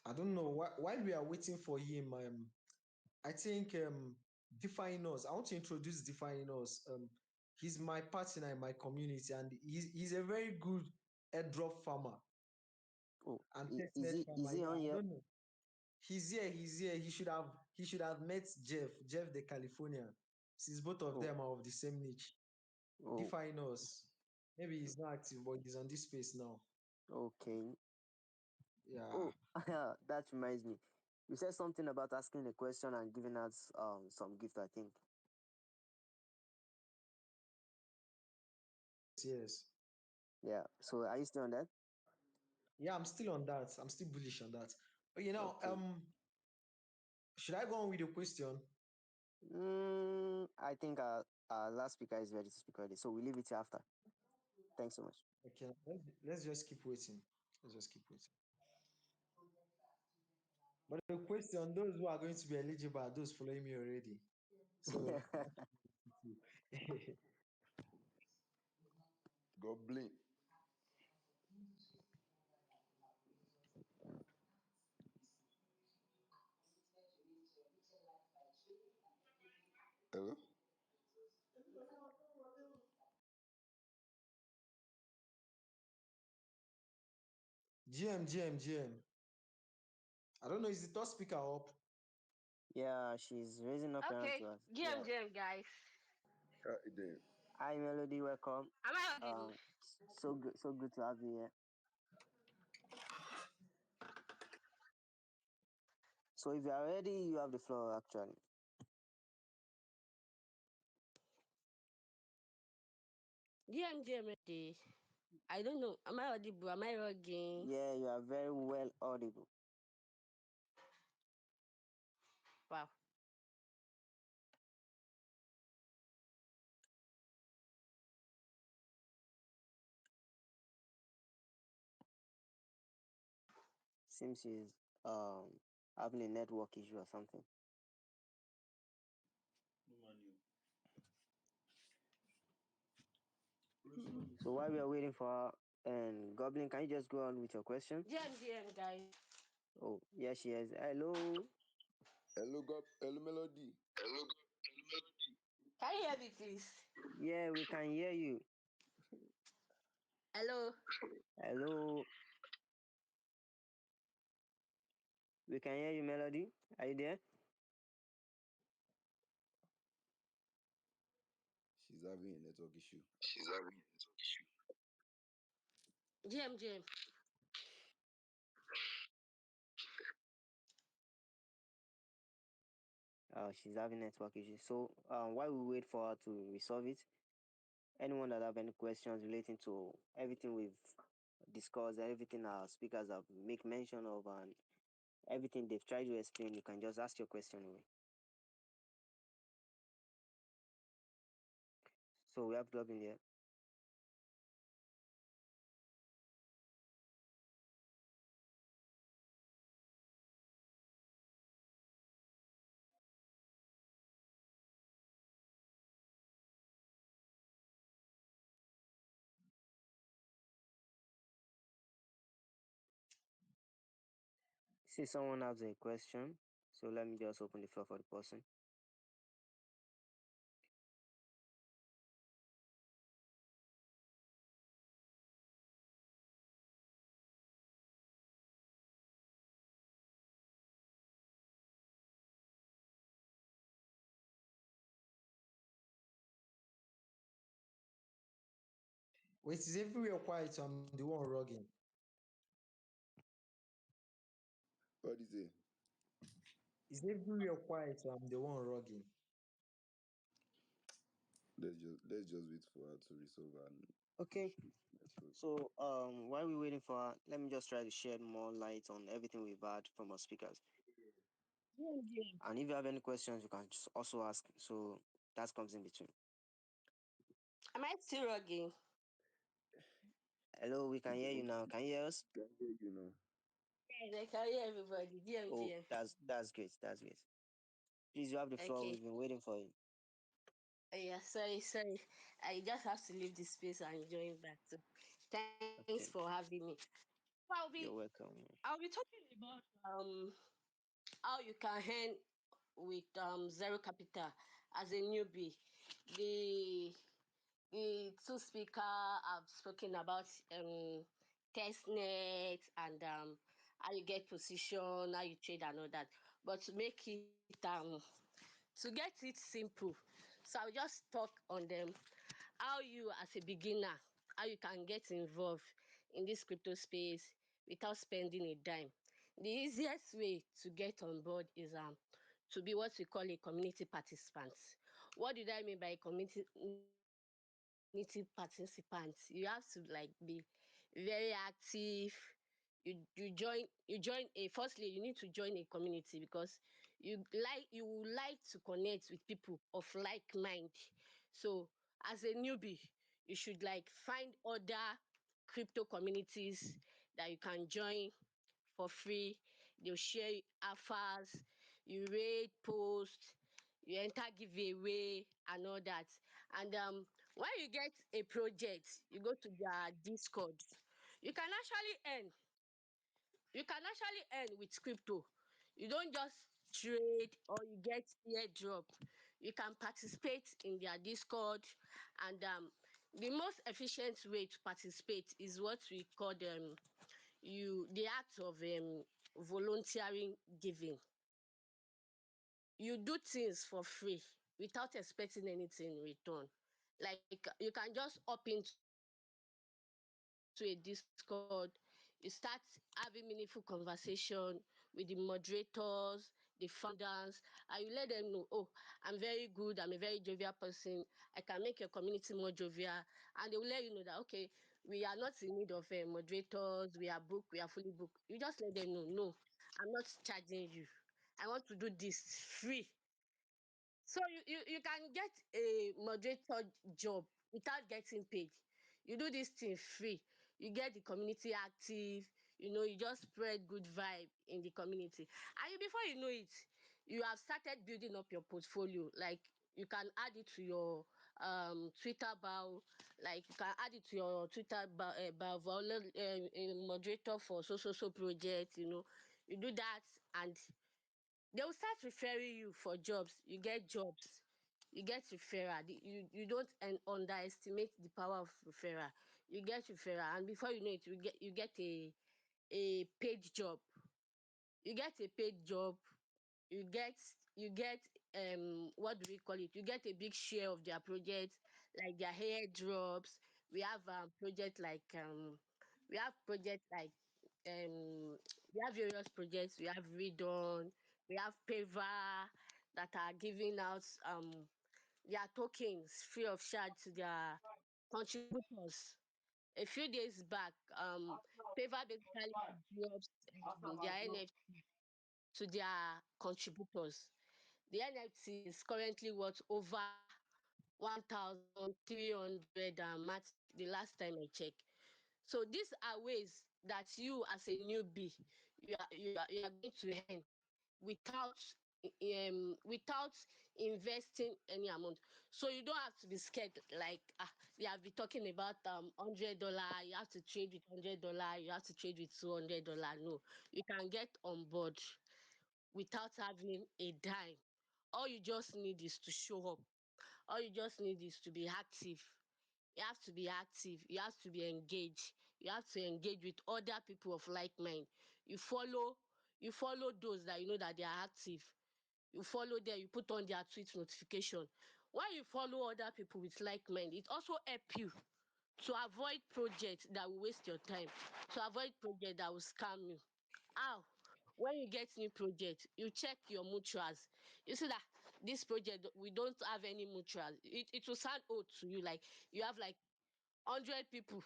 I don't know. While we are waiting for him, I think Define Us. I want to introduce Define Us. He's my partner in my community, and he's a very good airdrop farmer Oh, and is testnet he farmer. Yeah, on I here? don't know. He's here. He should have met Jeff the Californian, since both of Oh, them are of the same niche. oh, Define Us. Maybe he's not active, but he's on this space now. okay. Yeah. Oh, that reminds me. You said something about asking a question and giving us some gift, I think. Yes. Yeah. So are you still on that? Yeah, I'm still on that. I'm still bullish on that. But Okay. should I go on with the question? I think our last speaker is ready to speak already, so we leave it till after. Thanks so much. Okay, let's just keep waiting. Let's just keep waiting. But the question, those who are going to be eligible are those following me already. So God blame. Hello? GM. I don't know, is the third speaker up? Yeah, she's raising up her hand to Okay, us. Yeah. GM, guys. How you doing? Hi, Melody. Welcome. Am I audible? So good to have you here. So if you are ready, you have the floor. Actually, GM, I don't know. Am I audible? Am I logging? yeah, you are very well audible. Wow. Seems she's having a network issue or something. So while we are waiting for Goblin, can you just go on with your question? GM, guys. Oh, yes, she is. Hello. Hello, Melody. Can you hear me, please? Yeah, we can hear you. Hello. Hello. We can hear you, Melody. Are you there? She's having a network issue. GM. She's having network issues. So while we wait for her to resolve it, anyone that have any questions relating to everything we've discussed, everything our speakers have make mention of, and everything they've tried to explain, you can just ask your question away. So we have Goblin here. See, someone has a question. So let me just open the floor for the person. Wait, is everywhere quiet? So I'm the one rugging. What is it? Is everywhere quiet? So I'm the one rugging. Let's just wait for her to resolve and Okay. issue network. So while we're waiting for her, let me just try to shed more light on everything we've had from our speakers. GM. And if you have any questions, you can just also ask. So that comes in between. Am I still rugging? Hello, we can hear you Yes, now. Can you hear us? can hear you know. Yes, I can hear everybody. GM, Oh, GM. that's great. That's great. Please, you have the floor. Okay. We've been waiting for you. Yeah, sorry. I just have to leave the space and join back. So thanks for Okay, having me. you're welcome. I'll be talking about how you can earn with zero capital as a newbie. The the two speaker have spoken about testnet and how you get position, how you trade and all that. But to make it to get it simple, so I'll just talk on them how you as a beginner, how you can get involved in this crypto space without spending a dime. The easiest way to get on board is to be what we call a community participant. What did I mean by community participant? You have to like be very active. You join a firstly you need to join a community because you would like to connect with people of like mind. So as a newbie, you should like find other crypto communities that you can join for free. They'll share alphas, you rate post, you enter giveaway and all that. And when you get a project, you go to their Discord. You can actually earn you can actually earn with crypto. You don't just trade or you get airdrop. You can participate in their Discord, and the most efficient way to participate is what we call the act of volunteering giving. You do things for free without expecting anything in return. Like you can just hop into a Discord, you start having meaningful conversation with the moderators, the founders, and you let them know, oh, I'm very good, I'm a very jovial person, I can make your community more jovial. And they will let you know that, okay, we are not in need of moderators, we are booked, we are fully booked. You just let them know, no, I'm not charging you, I want to do this free. So you can get a moderator job without getting paid. You do this thing free, you get the community active, you just spread good vibe in the community, and before you know it, you have started building up your portfolio. Like you can add it to your Twitter bio, like you can add it to your Twitter bio, a moderator for so so so project, you do that and they will start referring you for jobs. You get jobs, you get referral. You don't underestimate the power of referral. You get referral and before you know it you get a paid job. You get a paid job, you get you get what do we call it, you get a big share of their project, like their airdrops. We have project like we have various projects. We have Redon, we have Pava that are giving out their tokens free of charge to their contributors. A few days back, Pava basically drops their NFT to their contributors. The NFT is currently worth over 1,300 matic the last time I check. So these are ways that you as a newbie you are going to earn without without investing any amount. So you don't have to be scared like they have been talking about $100, you have to trade with $100, you have to trade with $200. No, you can get on board without having a dime. All you just need is to show up. All you just need is to be active. You have to be active, you have to be engaged, you have to engage with other people of like mind. You follow those that you know that they are active. You follow them, you put on their tweet notification. When you follow other people with like mind, it also help you to avoid project that will waste your time, to avoid project that will scam you. How? When you get new project, you check your mutuals. You see that this project we don't have any mutuals. It will sound old to you, like you have like 100 people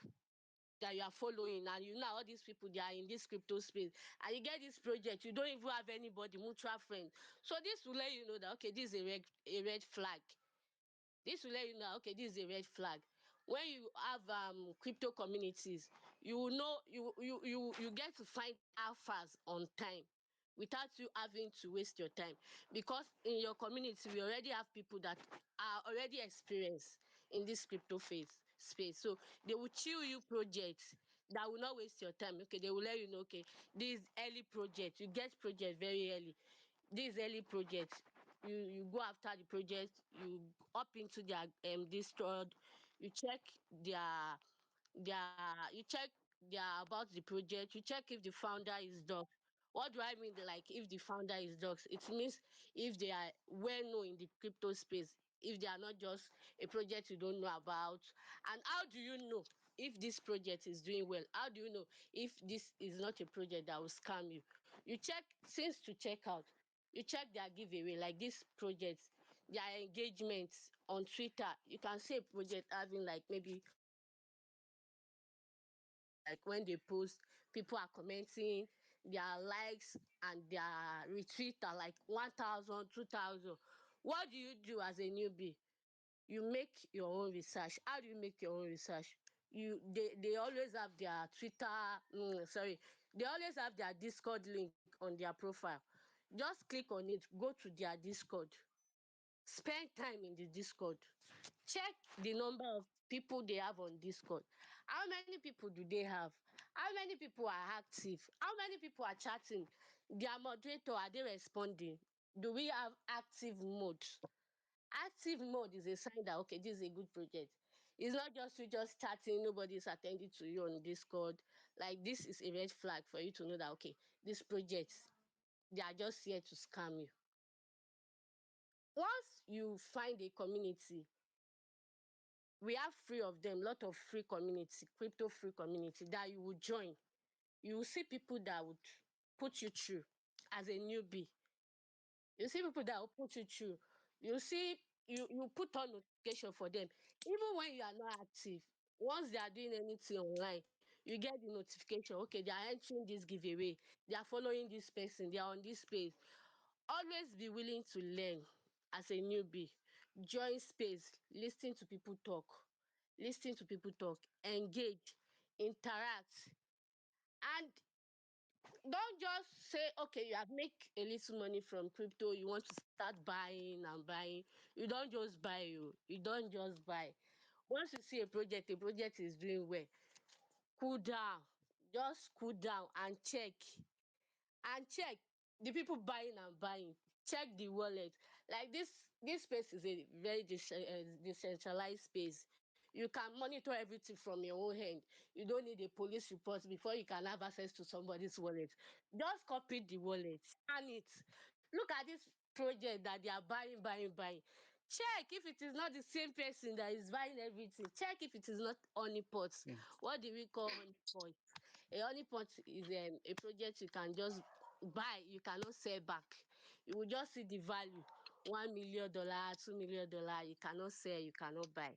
that you are following and you know all these people they are in this crypto space and you get this project you don't even have anybody mutual friend. So this will let you know that okay, this is a red flag. This will let you know okay, this is a red flag. When you have crypto communities, you will know you get to find alphas on time without you having to waste your time, because in your community we already have people that are already experienced in this crypto phase space. So they will chill you projects that will not waste your time. Okay, they will let you know okay, this early project, you get project very early. This early project, you go after the project, you up into their discord, you check you check their about the project, you check if the founder is doc. What do I mean? Like if the founder is docs, it means if they are well known in the crypto space, if they are not just a project you don't know about. And how do you know if this project is doing well? How do you know if this is not a project that will scam you? You check since to check out, you check their giveaway, like this project, their engagement on Twitter. You can see a project having like maybe 100 engagement, like when they post, people are commenting, their likes and their retweet are like 1,000, 2,000. What do you do as a newbie? You make your own research. How do you make your own research? They always have their Twitter, sorry, they always have their Discord link on their profile. Just click on it, go to their Discord, spend time in the Discord, check the number of people they have on Discord. How many people do they have? How many people are active? How many people are chatting? Their moderator, are they responding? Do we have active mode? Active mode is a sign that okay, this is a good project. It's not just you just chatting, nobody is attending to you on Discord. Like this is a red flag for you to know that okay, these projects, they are just here to scam you. Once you find a community, we have free of them, lot of free community, crypto free community that you will join. You will see people that would put you through as a newbie. You see people that will put you through. You see, you put on notification for them. Even when you are not active, once they are doing anything online, you get the notification. Okay, they are entering this giveaway. They are following this person. They are on this space. Always be willing to learn as a newbie. Join space, listen to people talk. Listen to people talk, engage, interact. And don't just say okay, you have make a little money from crypto, you want to start buying and buying. You don't just buy oh, you don't just buy. Once you see a project is doing well, cool down, just cool down and check the people buying and buying. Check the wallet. Like this space is a very decentralized space. You can monitor everything from your own hand. You don't need a police report before you can have access to somebody's wallet. Just copy the wallet, scan it. Look at this project that they are buying. Check if it is not the same person that is buying everything. Check if it is not honeypot. Mm. What do we call honeypot? A honeypot is a project you can just buy, you cannot sell back. You will just see the value, $1 million, $2 million, you cannot sell, you cannot buy.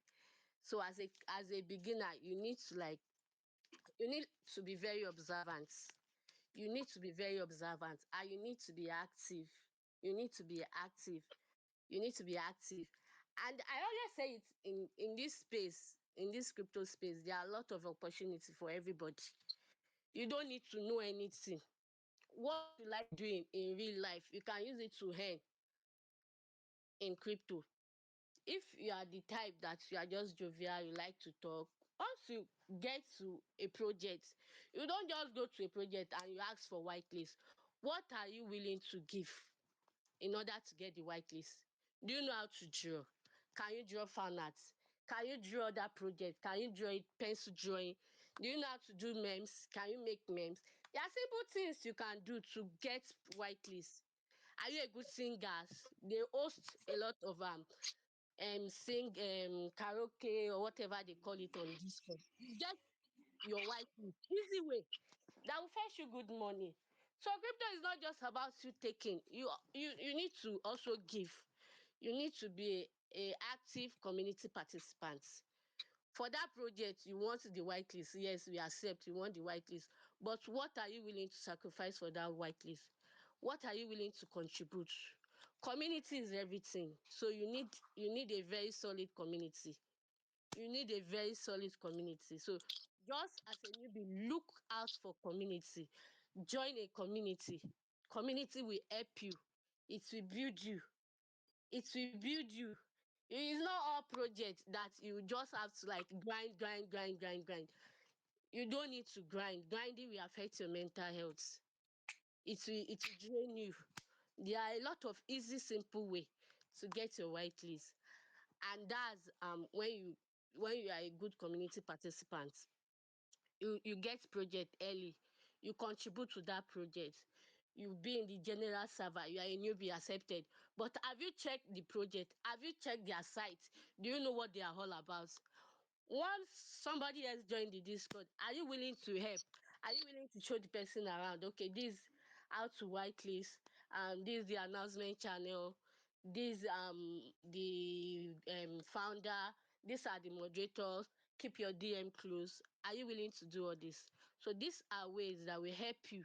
So as a beginner, you need to be very observant. You need to be very observant and you need to be active. You need to be active. You need to be active. And I always say it in this space, in this crypto space, there are a lot of opportunity for everybody. You don't need to know anything. What you like doing in real life, you can use it to earn in crypto. If you are the type that you are just jovial, you like to talk, once you get to a project, you don't just go to a project and you ask for whitelist. What are you willing to give in order to get the whitelist? Do you know how to draw? Can you draw fan art? Can you draw that project? Can you draw it pencil drawing? Do you know how to do memes? Can you make memes? There are simple things you can do to get whitelist. Are you a good singer? They host a lot of sing karaoke or whatever they call it on Discord. You get your whitelist easy way that will fetch you good money. So crypto is not just about you taking, you need to also give. You need to be a active community participant. For that project you want the whitelist, yes, we accept you want the whitelist, but what are you willing to sacrifice for that whitelist? What are you willing to contribute? Community is everything, so you need a very solid community. You need a very solid community. So just as a newbie, look out for community. Join a community. Community will help you. It will build you. It will build you. It is not all project that you just have to like grind. You don't need to grind. Grinding will affect your mental health. It will drain you. There are a lot of easy simple way to get your whitelist, and that's when you are a good community participant. You get project early, you contribute to that project, you be in the general server, you are a newbie accepted, but have you checked the project? Have you checked their site? Do you know what they are all about? Once somebody else join the Discord, are you willing to help? Are you willing to show the person around? Okay, this how to whitelist, this the announcement channel, this the founder, these are the moderators, keep your DM close. Are you willing to do all this? So these are ways that will help you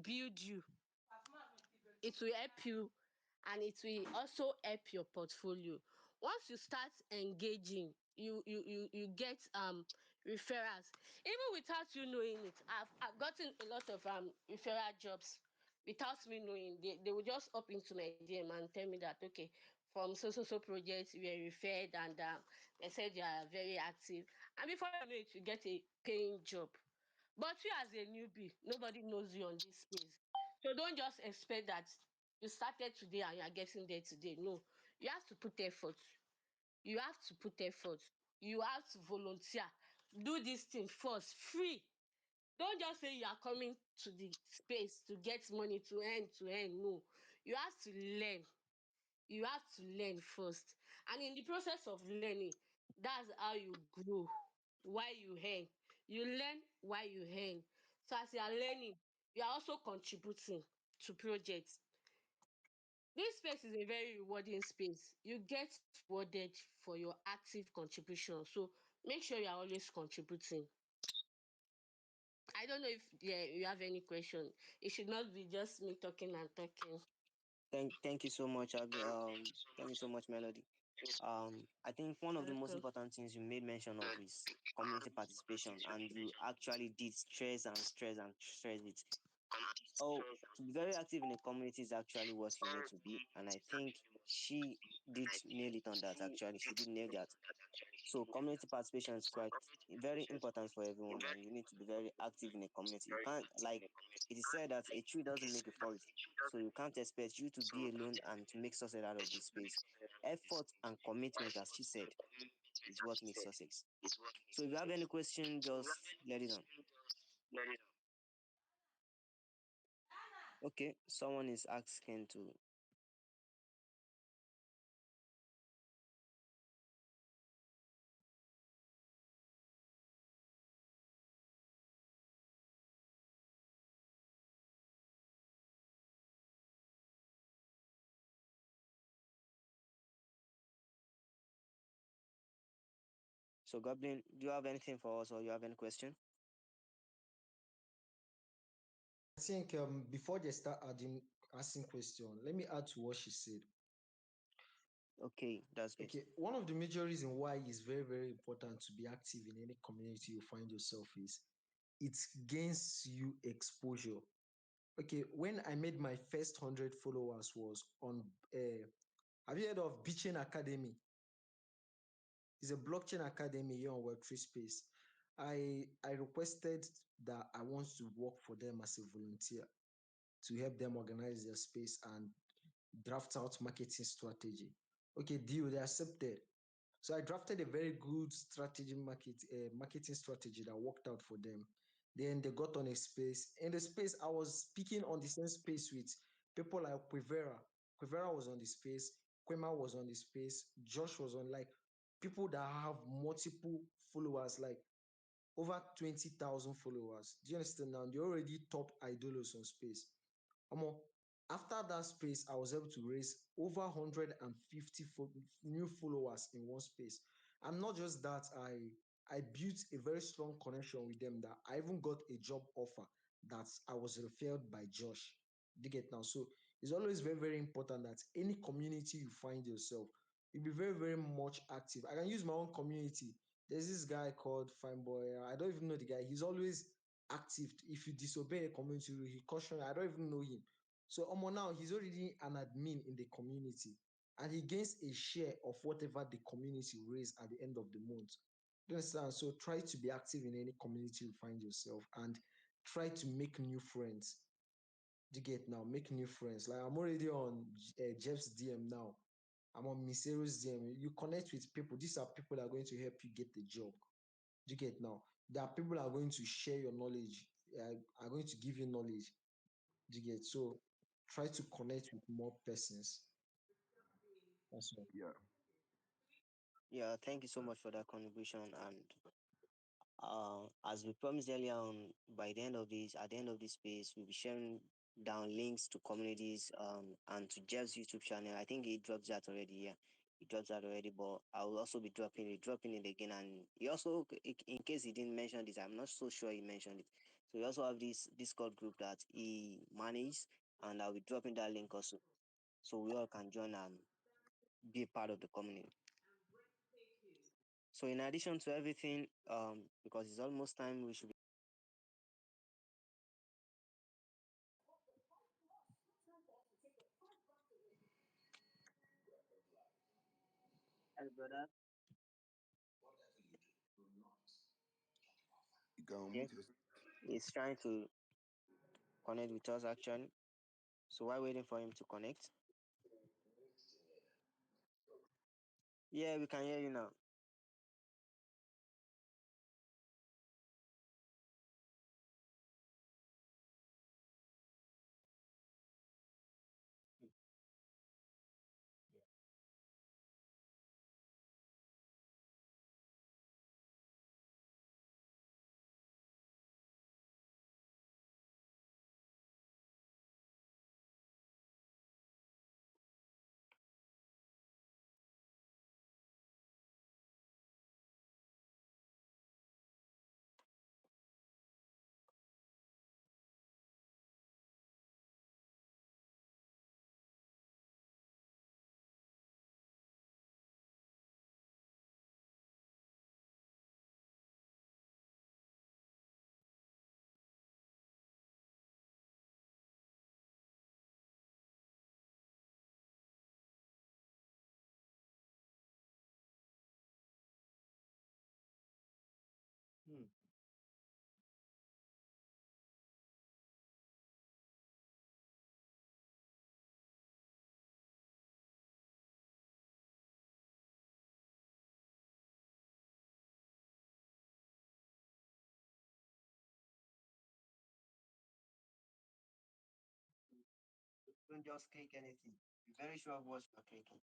build you. It will help you and it will also help your portfolio. Once you start engaging, you get referrals even without you knowing it. I've gotten a lot of referral jobs without me knowing. They will just up into my DM and tell me that okay, from so project you were referred, and they said you are very active, and before you know it you get a paying job. But you as a newbie, nobody knows you on this space. So don't just expect that you started today and you are getting there today. No, you have to put effort. You have to put effort. You have to volunteer. Do this thing first, free. Don't just say you are coming to the space to get money to earn. No, you have to learn. You have to learn first. And in the process of learning, that's how you grow while you earn. You learn while you earn. So as you are learning, you are also contributing to projects. This space is a very rewarding space. You get rewarded for your active contribution. So make sure you are always contributing. I don't know if you have any question. It should not be just me talking and talking. Thank you so much, thank you so much, Melody. I think one of the most Welcome. important things you made mention of is community participation, and you actually did stress it. Oh, to be very active in a community is actually what you need to be, and I think she did nail it on that. Actually, she did nail that. So community participation is quite very important for everyone, and you need to be very active in a community. You can't, like it is said that a tree doesn't make a forest, so you can't expect you to be alone and to make success out of this space. Effort and commitment, as she said, is what makes success. So if you have any question, just let it on. Okay, someone is asking to. So Goblin, do you have anything for us, or you have any question? I think before they start adding asking question, let me add to what she said. Okay, that's good. Okay, one of the major reasons why it's very, very important to be active in any community you find yourself is it gains you exposure. Okay, when I made my first 100 followers was on, have you heard of Bitchain Academy? It's a blockchain academy here on Web3 space. I requested that I want to work for them as a volunteer to help them organize their space and draft out marketing strategy. Okay, deal, they accepted. So I drafted a very good marketing strategy that worked out for them. Then they got on a space. In the space, I was speaking on the same space with people like Quivera. Quivera was on the space. Quema was on the space. Josh was on, like, people that have multiple followers, like over 20,000 followers. Do you understand now? They're already top idols on space. Omo, after that space, I was able to raise over 150 new followers in one space. And not just that, I built a very strong connection with them that I even got a job offer that I was referred by Josh. Do you get now? So it's always very, very important that any community you find yourself, you be very, very much active. I can use my own community. There's this guy called Fine Boy. I don't even know the guy. He's always active. If you disobey a community rule, he caution you. I don't even know him. So Omo, now he's already an admin in the community, and he gains a share of whatever the community raise at the end of the month. Do you understand? So try to be active in any community you find yourself and try to make new friends. Do you get now? Make new friends. Like I'm already on Jeff's DM now. I'm on Misero's DM. You connect with people. These are people that are going to help you get the job. Do you get now? There are people that are going to share your knowledge, are going to give you knowledge. Do you get? So try to connect with more persons. That's all. Yeah. Yeah, thank you so much for that contribution. And as we promised earlier on, by the end of this, at the end of this space, we'll be sharing down links to communities and to Jeff's YouTube channel. I think he drops that already. Yeah, he drops that already. But I will also be dropping it again. And he also, in case he didn't mention this, I'm not so sure he mentioned it. So we also have this Discord group that he manages, and I'll be dropping that link also, so we all can join and be a part of the community. So in addition to everything, because it's almost time, we should be. Hello, brother. You can Okay, mute yourself. he's trying to connect with us actually. So while waiting for him to connect, yeah, we can hear you now. Yeah. even just click anything. Be very sure of what you're clicking.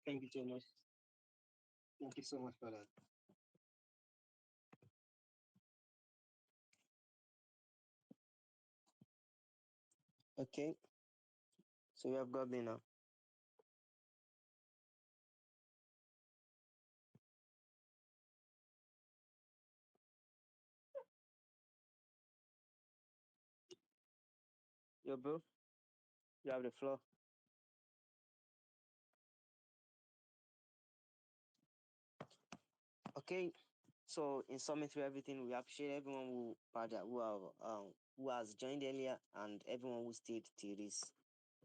Thank you so much. Thank you so much for that. Okay, so we have got me now. Yo, bro, you have the floor. Okay, so in summing through everything, we appreciate everyone who has joined earlier and everyone who stayed till this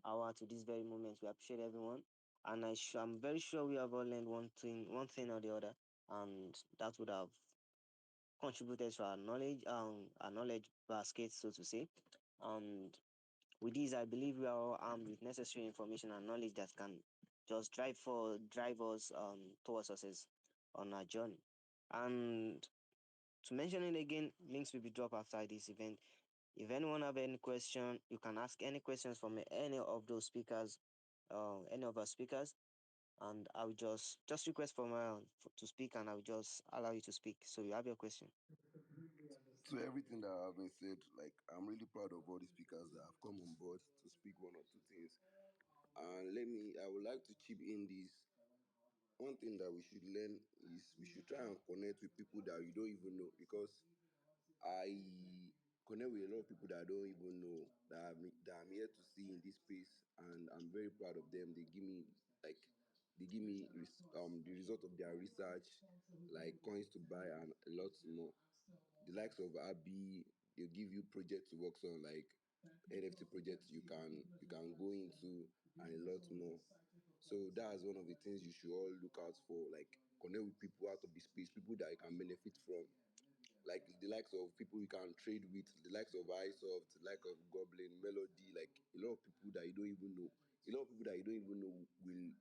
hour to this very moment. We appreciate everyone, and I'm very sure we have all learned one thing or the other, and that would have contributed to our knowledge basket, so to say. And with this, I believe we are all armed with necessary information and knowledge that can just drive us towards success on our journey. And to mention it again, links will be dropped after this event. If anyone have any question, you can ask any questions from any of those speakers, any of our speakers, and I will just request for to speak, and I will just allow you to speak. So you have your question. So everything that have been said, like I'm really proud of all the speakers that have come on board to speak one or two things. And I would like to chip in this. One thing that we should learn is we should try and connect with people that you don't even know, because I connect with a lot of people that I don't even know that I'm here to see in this space, and I'm very proud of them. They give me the result of their research, like coins to buy and a lot more. The likes of Abby, they give you projects to work on, like NFT projects you can go into, and a lot more. So that's one of the things you should all look out for, like connect with people out of the space, people that you can benefit from, like the likes of people you can trade with, the likes of iSoft, the like of Goblin, Melody, like a lot of people that you don't even know. A lot of people that you don't even know you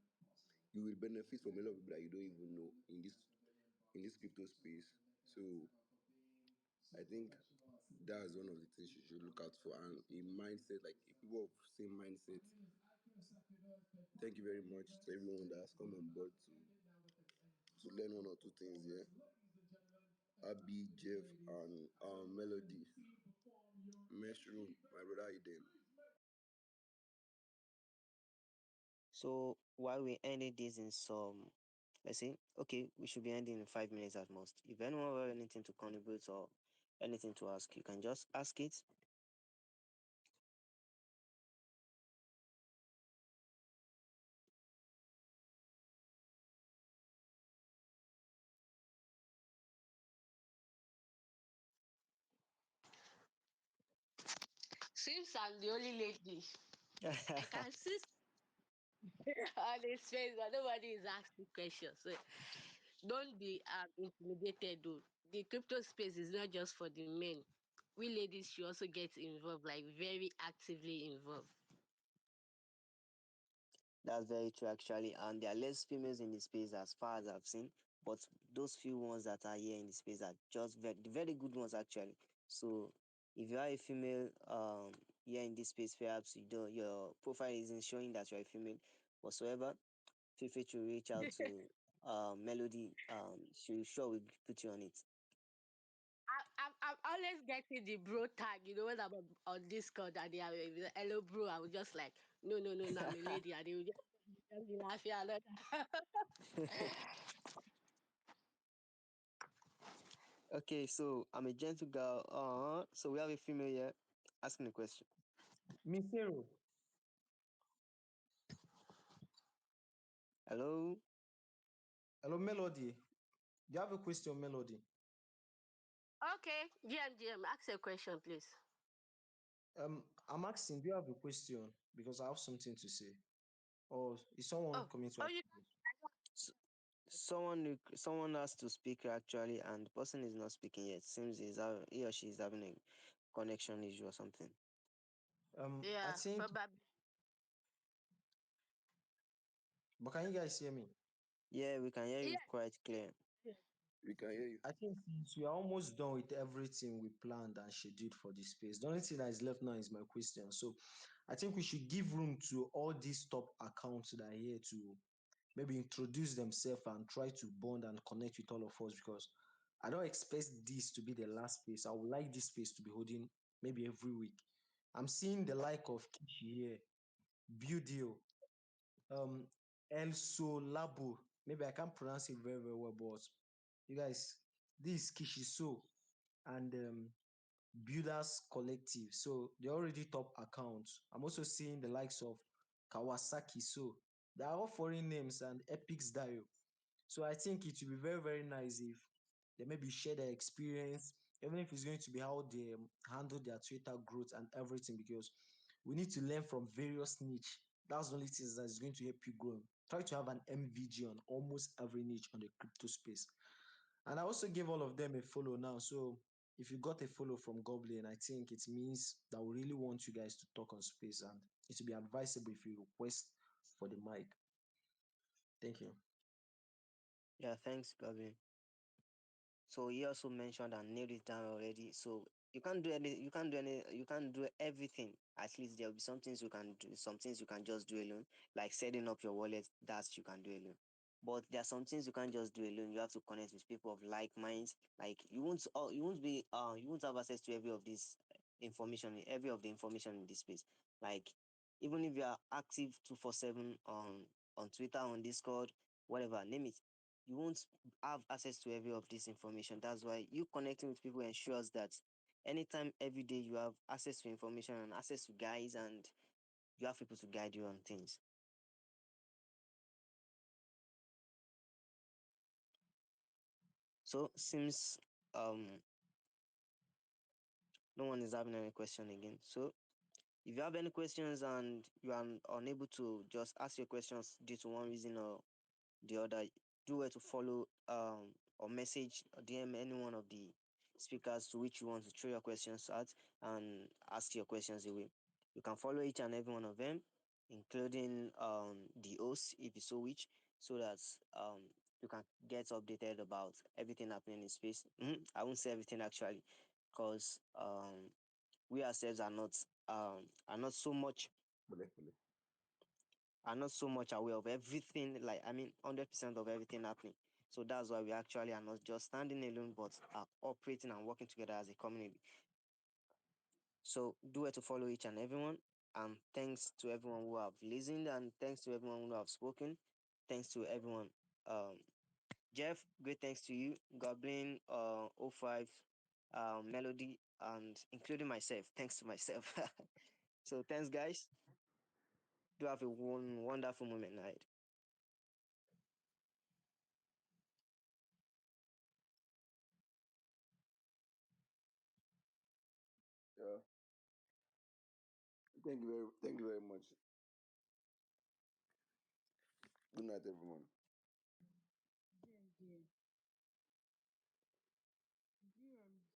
will benefit from a lot of people that you don't even know in this crypto space. So I think that's one of the things you should look out for, and a mindset, like a people of same mindset. Thank you very much to everyone that has come on board to learn one or two things here. Abby, Jeff, and Melody. Mushroom, my brother Eden. So while we ending this in some, let's see, okay, we should be ending in 5 minutes at most. If anyone have anything to contribute or anything to ask, you can just ask it. Since I'm the only lady, I can see on his face, but nobody is asking questions. So don't be intimidated, though. The crypto space is not just for the men. We ladies should also get involved, like very actively involved. That's very true, actually. And there are less females in the space as far as I've seen. But those few ones that are here in the space are just very good ones, actually. So if you are a female here in this space, perhaps your profile isn't showing that you're a female whatsoever, feel free to reach out to Melody. She sure will put you on it. I'm always getting the bro tag, when I'm on Discord and they are hello bro. I was just like, no, no, no, no, I'm a lady, and they will just be laughing a lot. Okay, so I'm a gentle girl. So we have a female here asking a question. Misero, Hello. hello Melody. Do you have a question, Melody? Okay, GM, ask a question, please. I'm asking, do you have a question? Because I have something to say. Or is someone Oh, coming to oh, ask you a question? S- someone has to speak actually, and the person is not speaking yet. Seems he or she is having a connection issue or something. I yeah, think, probably. but can you guys hear me? Yeah, we can hear you Yes, quite clear. yes. We can hear you. I think since we are almost done with everything we planned and scheduled for this space, the only thing that is left now is my question. So I think we should give room to all these top accounts that are here to maybe introduce themselves and try to bond and connect with all of us because I don't expect this to be the last space. I would like this space to be holding maybe every week. I'm seeing the like of Kishi here, Budio, um, Elso Labo. Maybe I can't pronounce it very, very well, but you guys, this is Kishi So and Builders Collective. So they're already top accounts. I'm also seeing the likes of Kawasaki. So they are all foreign names and Epix Dio. So I think it will be very, very nice if they maybe share their experience, even if it's going to be how they handle their Twitter growth and everything, because we need to learn from various niche. That's the only thing that is going to help you grow. Try to have an MVG on almost every niche on the crypto space. And I also give all of them a follow now. So if you got a follow from Goblin, I think it means that we really want you guys to talk on space and it will be advisable if you request for the mic. Thank you. Yeah, thanks, Gabby. So he also mentioned and nailed it down already. So you can't do everything. At least there'll be some things you can do, some things you can just do alone, like setting up your wallet, that you can do alone. But there are some things you can't just do alone. You have to connect with people of like minds. Like you won't have access to every of the information in this space. Like even if you are active 247 on Twitter, on Discord, whatever, name it, you won't have access to every of this information. That's why you connecting with people ensures that anytime, every day, you have access to information and access to guys, and you have people to guide you on things. So seems no one is having any question again. So if you have any questions and you are unable to just ask your questions due to one reason or the other, do it to follow or message or DM any one of the speakers to which you want to throw your questions at and ask your questions away. You can follow each and every one of them, including the host if you so wish, so that you can get updated about everything happening in space. I won't say everything actually, because we ourselves are not so much Pele, pele. aware of everything, like I mean 100% of everything happening. So that's why we actually are not just standing alone, but are operating and working together as a community. So do it to follow each and everyone. And thanks to everyone who have listened, and thanks to everyone who have spoken. Thanks to everyone. Um, Jeff, great thanks to you. Goblin, O 05, Melody, and including myself. Thanks to myself. So thanks, guys. Do have a wonderful moment night. Yeah. Thank you very much. Good night, everyone.